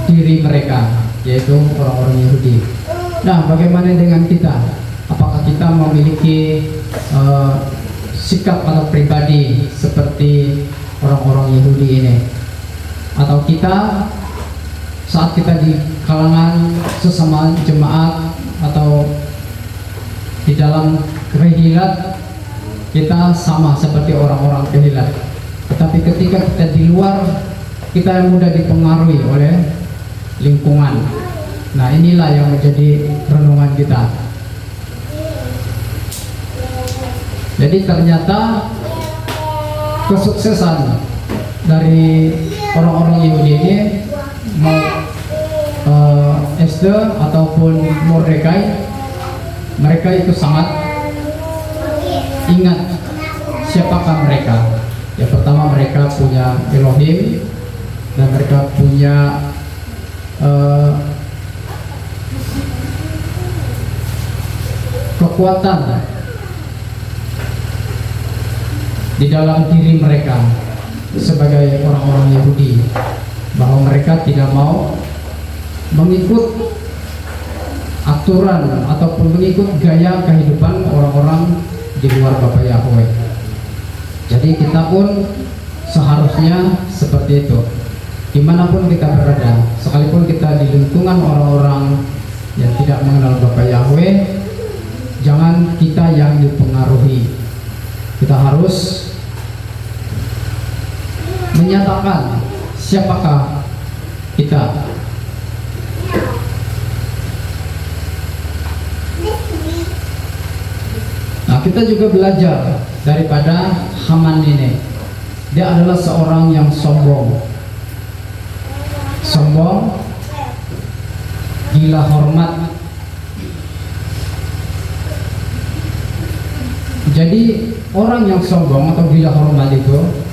diri mereka, yaitu orang-orang Yahudi. Nah, bagaimana dengan kita? Apakah kita memiliki sikap atau pribadi seperti orang-orang Yahudi ini? Atau kita saat kita di kalangan sesama jemaat atau di dalam kehilat, kita sama seperti orang-orang kehilat, Tetapi ketika kita di luar, kita mudah dipengaruhi oleh lingkungan. Nah, inilah yang menjadi renungan kita. Jadi ternyata kesuksesan dari orang-orang Yahudi ini, mau Esther ataupun Mordekai, mereka itu sangat ingat siapakah mereka. Yang pertama, mereka punya Elohim, dan mereka punya kekuatan di dalam diri mereka sebagai orang-orang Yahudi, bahwa mereka tidak mau mengikut aturan ataupun mengikut gaya kehidupan orang-orang di luar Bapa Yahweh. Jadi kita pun seharusnya seperti itu. Dimanapun kita berada, sekalipun kita di lingkungan orang-orang yang tidak mengenal Bapa Yahweh, jangan kita yang dipengaruhi. Kita harus menyatakan siapakah kita. Nah, kita juga belajar daripada Haman ini. Dia adalah seorang yang sombong, gila hormat. Jadi orang yang sombong atau gila hormat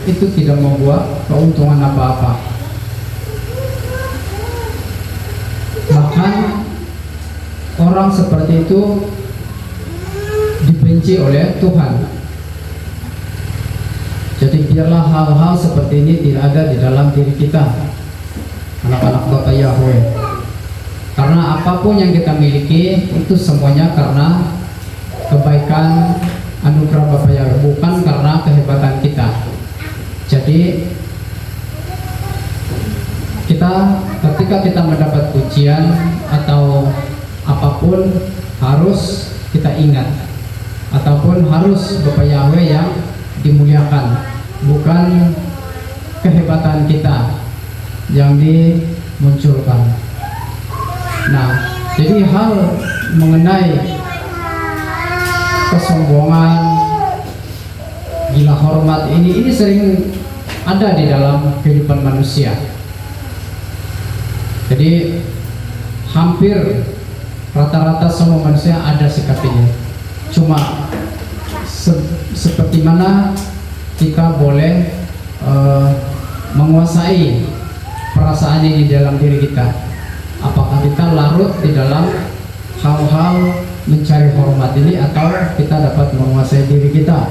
itu tidak membuat keuntungan apa-apa. Bahkan orang seperti itu dibenci oleh Tuhan. Jadi biarlah hal-hal seperti ini tidak ada di dalam diri kita, anak-anak Bapa Yahweh. Karena apapun yang kita miliki itu semuanya karena kebaikan anugerah Bapa Yahweh, bukan karena kehebatan kita. Jadi ketika kita mendapat pujian atau apapun, harus kita ingat, ataupun harus Bapa Yahweh yang dimuliakan, bukan kehebatan kita yang dimunculkan. Nah, jadi hal mengenai kesombongan, gila hormat ini sering ada di dalam kehidupan manusia. Jadi hampir rata-rata semua manusia ada sikap ini. Cuma seperti mana kita boleh menguasai perasaan ini dalam diri kita. Apakah kita larut di dalam hal-hal mencari hormat ini, atau kita dapat menguasai diri kita?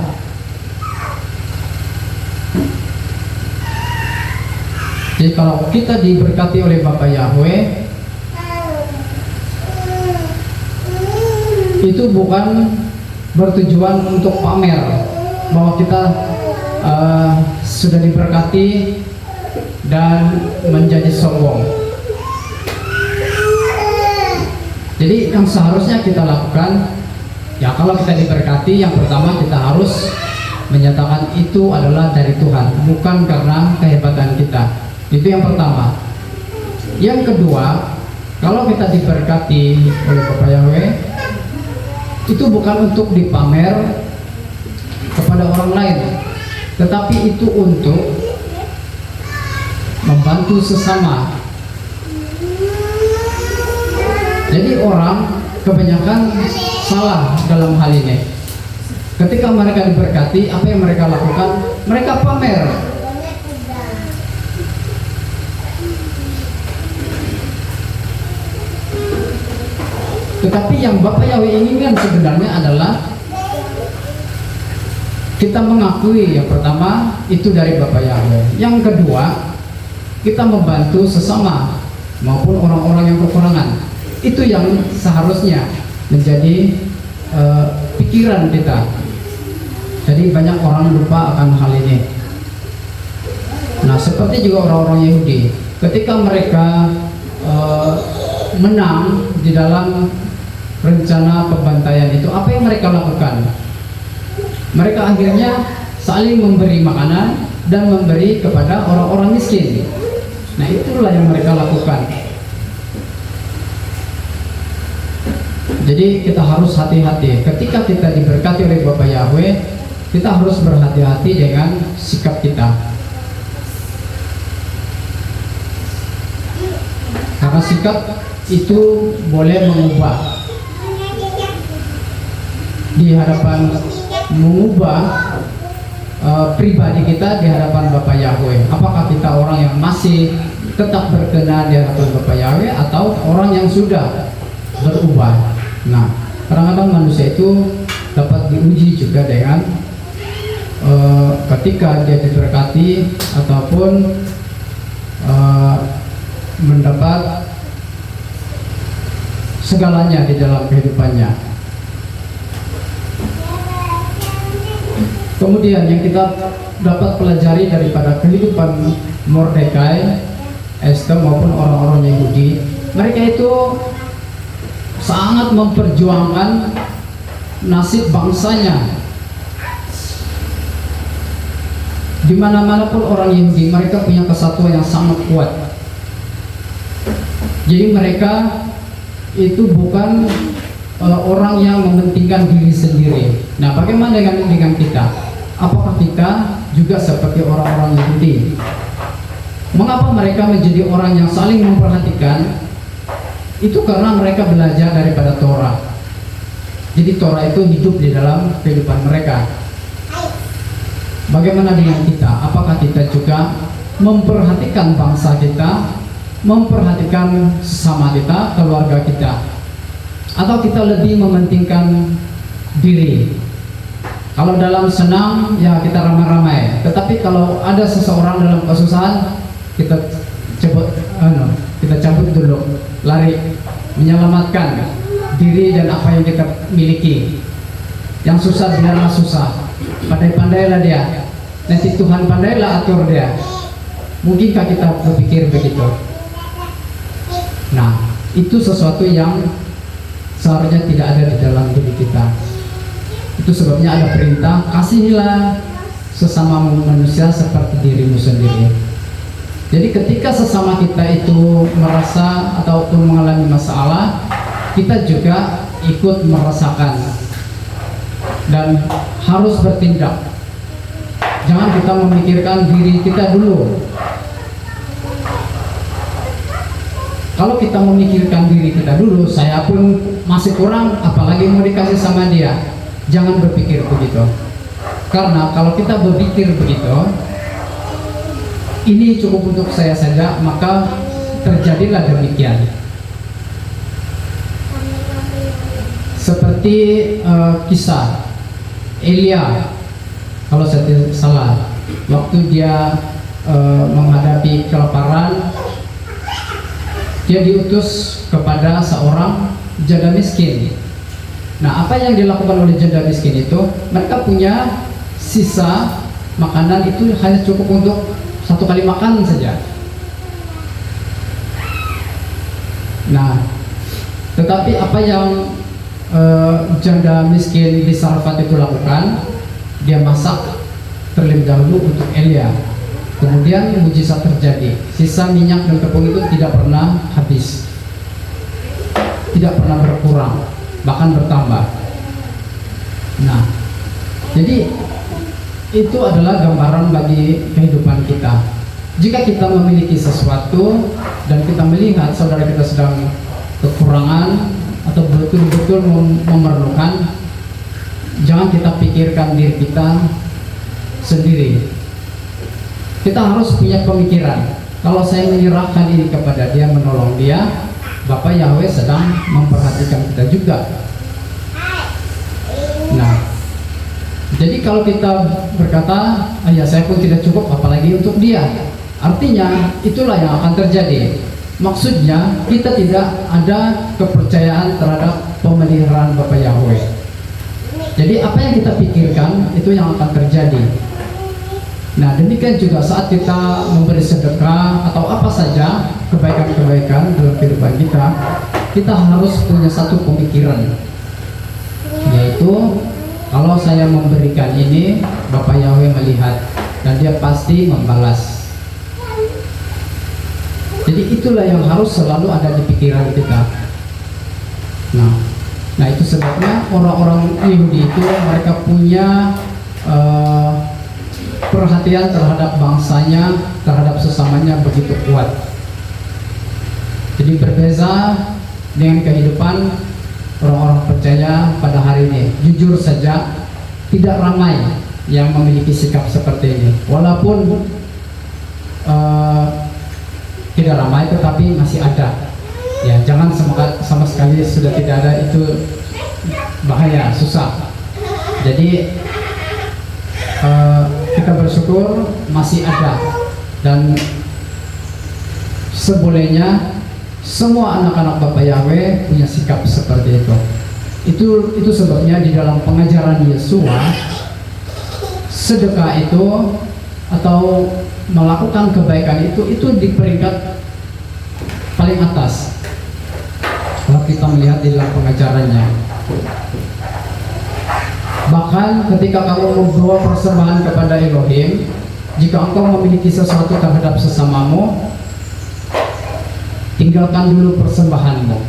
Jadi kalau kita diberkati oleh Bapa Yahweh, itu bukan bertujuan untuk pamer bahwa kita sudah diberkati dan menjadi sombong. Jadi yang seharusnya kita lakukan, ya kalau kita diberkati, yang pertama kita harus menyatakan itu adalah dari Tuhan, bukan karena kehebatan kita. Itu yang pertama. Yang kedua, kalau kita diberkati oleh Bapa Yahweh, itu bukan untuk dipamer kepada orang lain, tetapi itu untuk membantu sesama. Jadi orang kebanyakan salah dalam hal ini. Ketika mereka diberkati, apa yang mereka lakukan? Mereka pamer. Tetapi yang Bapak Yahweh inginkan sebenarnya adalah kita mengakui, yang pertama itu dari Bapak Yahweh. Yang kedua, kita membantu sesama maupun orang-orang yang kekurangan. Itu yang seharusnya menjadi pikiran kita. Jadi banyak orang lupa akan hal ini. Nah, seperti juga orang-orang Yahudi, ketika mereka menang di dalam rencana pembantaian itu, apa yang mereka lakukan? Mereka akhirnya saling memberi makanan, dan memberi kepada orang-orang miskin. Nah, itulah yang mereka lakukan. Jadi kita harus hati-hati ketika kita diberkati oleh Bapak Yahweh. Kita harus berhati-hati dengan sikap kita, karena sikap itu boleh mengubah di hadapan, mengubah pribadi kita di hadapan Bapak Yahweh. Apakah kita orang yang masih tetap berkenan di hadapan Bapak Yahweh atau orang yang sudah berubah? Nah, kadang-kadang manusia itu dapat diuji juga dengan ketika dia diberkati ataupun mendapat segalanya di dalam kehidupannya. Kemudian yang kita dapat pelajari daripada kehidupan Mordekai, Esther maupun orang-orang Yahudi, mereka itu sangat memperjuangkan nasib bangsanya. Di mana-mana pun orang Yahudi, mereka punya kesatuan yang sangat kuat. Jadi mereka itu bukan orang yang mementingkan diri sendiri. Nah, bagaimana dengan kita? Apakah kita juga seperti orang-orang Yahudi? Mengapa mereka menjadi orang yang saling memperhatikan? Itu karena mereka belajar daripada Torah. Jadi Torah itu hidup di dalam kehidupan mereka. Bagaimana dengan kita? Apakah kita juga memperhatikan bangsa kita, memperhatikan sesama kita, keluarga kita? Atau kita lebih mementingkan diri? Kalau dalam senang, ya kita ramai-ramai. Tetapi kalau ada seseorang dalam kesusahan, kita cabut dulu, lari, menyelamatkan diri dan apa yang kita miliki. Yang susah biarlah susah. Pandai-pandailah dia, nanti Tuhan pandailah atur dia. Mungkinkah kita berpikir begitu? Nah, itu sesuatu yang seharusnya tidak ada di dalam diri kita. Itu sebabnya ada perintah, kasihilah sesama manusia seperti dirimu sendiri. Jadi ketika sesama kita itu merasa ataupun mengalami masalah, kita juga ikut merasakan dan harus bertindak. Jangan kita memikirkan diri kita dulu. Kalau kita memikirkan diri kita dulu, saya pun masih kurang, apalagi mau dikasih sama dia. Jangan berpikir begitu. Karena kalau kita berpikir begitu, ini cukup untuk saya saja, maka terjadilah demikian. Seperti kisah Elia, kalau saya tidak salah, waktu dia menghadapi kelaparan, dia diutus kepada seorang janda miskin. Nah, apa yang dilakukan oleh janda miskin itu, mereka punya sisa makanan itu hanya cukup untuk satu kali makan saja. Nah, tetapi apa yang janda miskin di Sarfat itu lakukan, dia masak terlebih dahulu untuk Elia. Kemudian mujizat terjadi, sisa minyak dan tepung itu tidak pernah habis, tidak pernah berkurang, bahkan bertambah. Nah, jadi itu adalah gambaran bagi kehidupan kita. Jika kita memiliki sesuatu dan kita melihat saudara kita sedang kekurangan atau betul-betul memerlukan, jangan kita pikirkan diri kita sendiri. Kita harus punya pemikiran, kalau saya menyerahkan ini kepada dia, menolong dia, Bapak Yahweh sedang memperhatikan kita juga. Nah, jadi kalau kita berkata, ya saya pun tidak cukup, apalagi untuk dia, artinya itulah yang akan terjadi. Maksudnya kita tidak ada kepercayaan terhadap pemeliharaan Bapak Yahweh. Jadi apa yang kita pikirkan itu yang akan terjadi. Nah, demikian juga saat kita memberi sedekah atau apa saja kebaikan-kebaikan dalam kehidupan kita, kita harus punya satu pemikiran, yaitu kalau saya memberikan ini, Bapak Yahweh melihat. dan dia pasti membalas. Jadi itulah yang harus selalu ada di pikiran kita. Nah itu sebabnya orang-orang Yahudi itu mereka punya perhatian terhadap bangsanya, terhadap sesamanya begitu kuat. Jadi berbeza dengan kehidupan orang-orang percaya pada hari ini. Jujur saja, tidak ramai yang memiliki sikap seperti ini. Walaupun tidak ramai, tetapi masih ada. Ya, jangan sama sekali sudah tidak ada, itu bahaya, susah. Jadi kita bersyukur masih ada, dan sebolehnya semua anak-anak Bapak Yahweh punya sikap seperti itu. Itu sebabnya di dalam pengajaran Yesua, sedekah itu atau melakukan kebaikan itu di peringkat paling atas. Kalau kita melihat di dalam pengajarannya, bahkan ketika kamu membawa persembahan kepada Elohim, jika engkau memiliki sesuatu terhadap sesamamu, tinggalkan dulu persembahanmu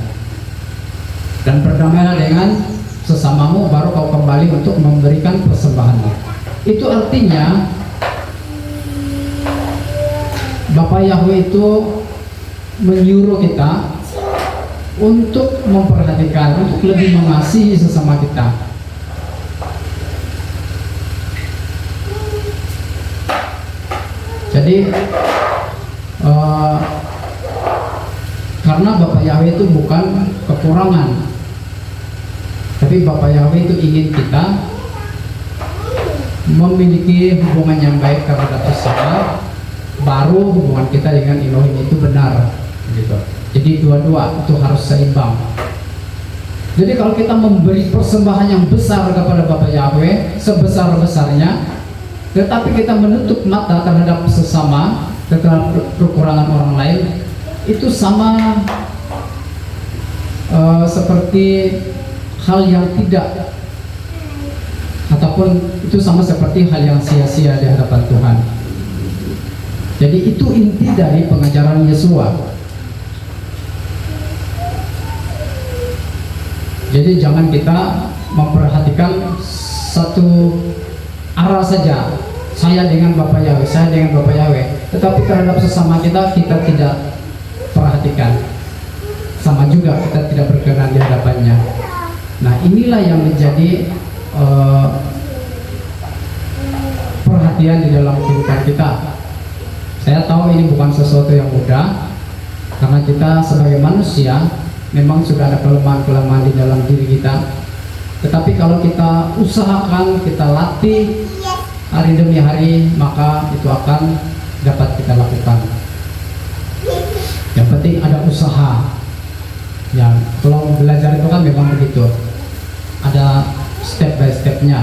dan berdamailah dengan sesamamu, baru kau kembali untuk memberikan persembahanmu. Itu artinya Bapak Yahweh itu menyuruh kita untuk memperhatikan, untuk lebih mengasihi sesama kita. Jadi karena Bapak Yahweh itu bukan kekurangan, tapi Bapak Yahweh itu ingin kita memiliki hubungan yang baik terhadap sesama, baru hubungan kita dengan Elohim itu benar, gitu. Jadi dua-dua itu harus seimbang. Jadi kalau kita memberi persembahan yang besar kepada Bapak Yahweh, sebesar-besarnya, tetapi kita menutup mata terhadap sesama, terhadap kekurangan orang lain, itu sama seperti hal yang tidak, ataupun itu sama seperti hal yang sia-sia di hadapan Tuhan. Jadi itu inti dari pengajaran Yesua. Jadi jangan kita memperhatikan satu arah saja, saya dengan Bapak Yahweh, saya dengan Bapak Yahweh, tetapi terhadap sesama kita tidak perhatikan. Sama juga kita tidak berkenan di hadapannya. Nah inilah yang menjadi perhatian di dalam kehidupan kita. Saya tahu ini bukan sesuatu yang mudah, karena kita sebagai manusia memang sudah ada kelemahan-kelemahan di dalam diri kita. Tetapi kalau kita usahakan, kita latih hari demi hari, maka itu akan dapat kita lakukan. Yang penting ada usaha. Ya, kalau belajar itu kan memang begitu. Ada step by stepnya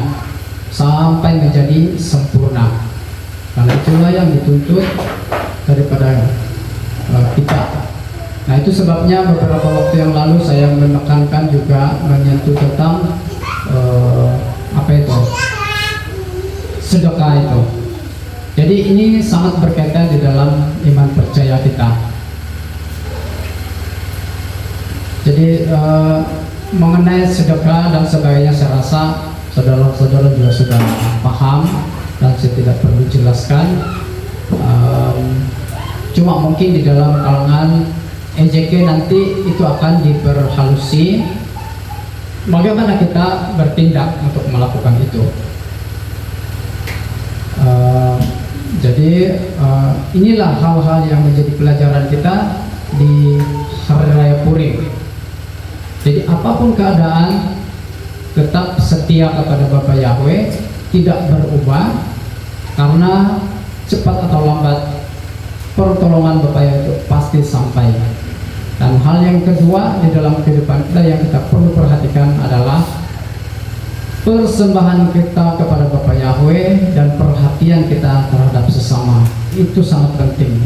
sampai menjadi sempurna. Karena itulah yang dituntut daripada kita. Nah itu sebabnya beberapa waktu yang lalu saya menekankan juga menyentuh tentang sedekah itu. Jadi ini sangat berkaitan di dalam iman percaya kita. Jadi mengenai sedekah dan sebagainya, saya rasa saudara-saudara juga sudah paham dan saya tidak perlu jelaskan. Cuma mungkin di dalam kalangan EJK nanti itu akan diperhalusi bagaimana kita bertindak untuk melakukan itu. Jadi inilah hal-hal yang menjadi pelajaran kita di Hari Raya Purim. Jadi apapun keadaan, tetap setia kepada Bapak Yahweh, tidak berubah, karena cepat atau lambat pertolongan Bapak Yahweh itu pasti sampai. Dan hal yang kedua di dalam kehidupan kita yang kita perlu perhatikan adalah persembahan kita kepada Bapak Yahweh dan perhatian kita terhadap sesama. Itu sangat penting.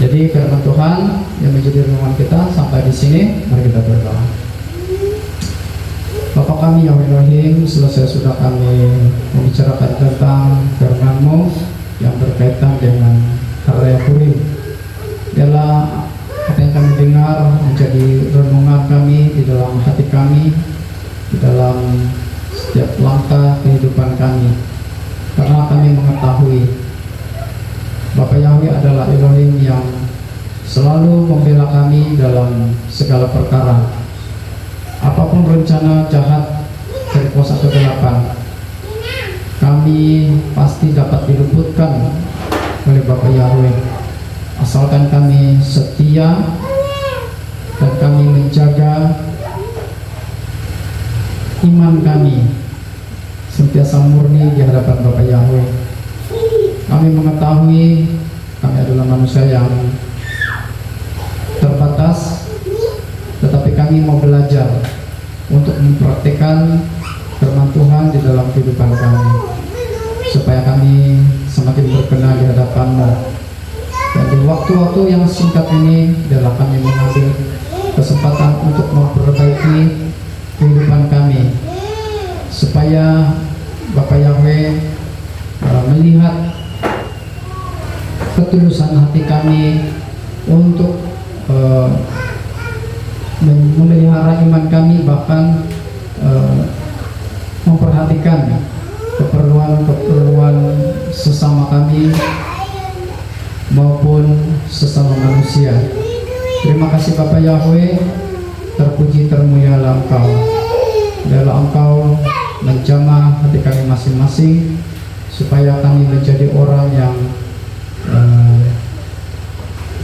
Jadi firman Tuhan yang menjadi renungan kita sampai di sini, mari kita berdoa. Bapak kami ya Elohim, selesai sudah kami membicarakan tentang firman-Mu yang berkaitan dengan Hari Raya Purim. Biarlah apa yang kami dengar menjadi renungan kami di dalam hati kami, di dalam setiap langkah kehidupan kami. Karena kami mengetahui Bapa Yahweh adalah Elohim yang selalu membela kami dalam segala perkara. Apapun rencana jahat dari kuasa kegelapan, kami pasti dapat diluputkan oleh Bapa Yahweh, asalkan kami setia dan kami menjaga iman kami sentiasa murni di hadapan Bapa Yahweh. Kami mengetahui kami adalah manusia yang terbatas, tetapi kami mau belajar untuk mempraktikkan firman Tuhan di dalam kehidupan kami, supaya kami semakin berkenan di hadapan-Mu. Dan di waktu-waktu yang singkat ini adalah kami mengambil kesempatan untuk memperbaiki kehidupan kami, supaya Bapa Yahweh melihat ketulusan hati kami untuk memelihara iman kami, bahkan memperhatikan keperluan sesama kami maupun sesama manusia. Terima kasih Bapa Yahweh, terpuji termulialah Engkau. Biarlah Engkau menjamah hati kami masing-masing, supaya kami menjadi orang yang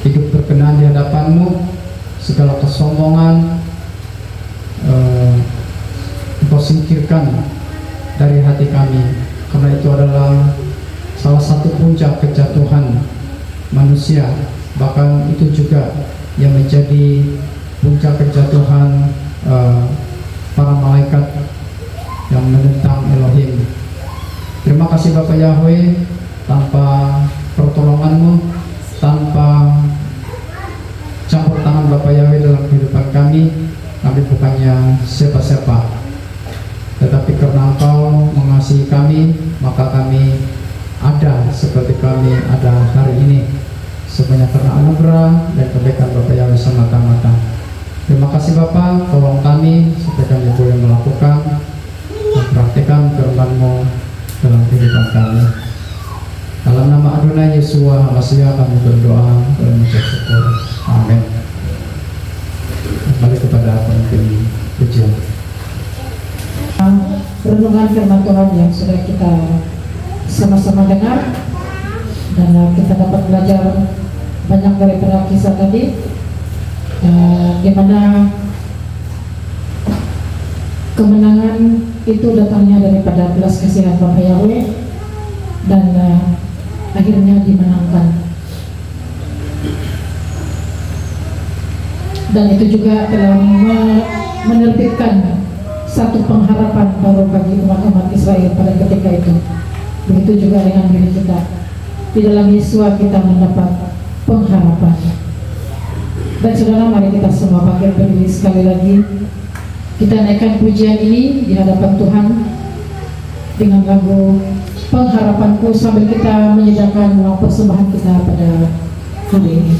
hidup berkenan di hadapan-Mu. Segala kesombongan Engkau singkirkan dari hati kami, karena itu adalah salah satu puncak kejatuhan manusia. Bahkan itu juga yang menjadi puncak kejatuhan para malaikat yang menentang Elohim. Terima kasih Bapa Yahweh, tanpa pertolongan-Mu, tanpa campur tangan Bapa Yahweh dalam kehidupan kami bukannya siapa-siapa. Tetapi karena Engkau mengasihi kami, maka kami ada seperti kami ada hari ini, semuanya karena anugerah dan kebaikan Bapa Yahweh semata-mata. Terima kasih Bapa, tolong kami supaya kami boleh melakukan, mempraktikkan firman-Mu dalam kehidupan kami. Dalam nama Adonai Yeshua Hamasyah kami berdoa dan mengucap syukur. Amin. Kembali kepada pemimpin pujian. Renungan firman Tuhan yang sudah kita sama-sama dengar, dan kita dapat belajar banyak daripada kisah tadi, di mana kemenangan itu datangnya daripada belas kasihan Bapa Yahweh, dan akhirnya dimenangkan. Dan itu juga telah menerbitkan satu pengharapan baru bagi umat-umat Israel pada ketika itu. Begitu juga dengan diri kita. Di dalam Yesus kita mendapat pengharapan. Dan saudara, mari kita semua pakai berdiri sekali lagi. Kita naikkan pujian ini di hadapan Tuhan dengan lagu Pengharapanku, sambil kita menyediakan uang persembahan kita pada hari ini.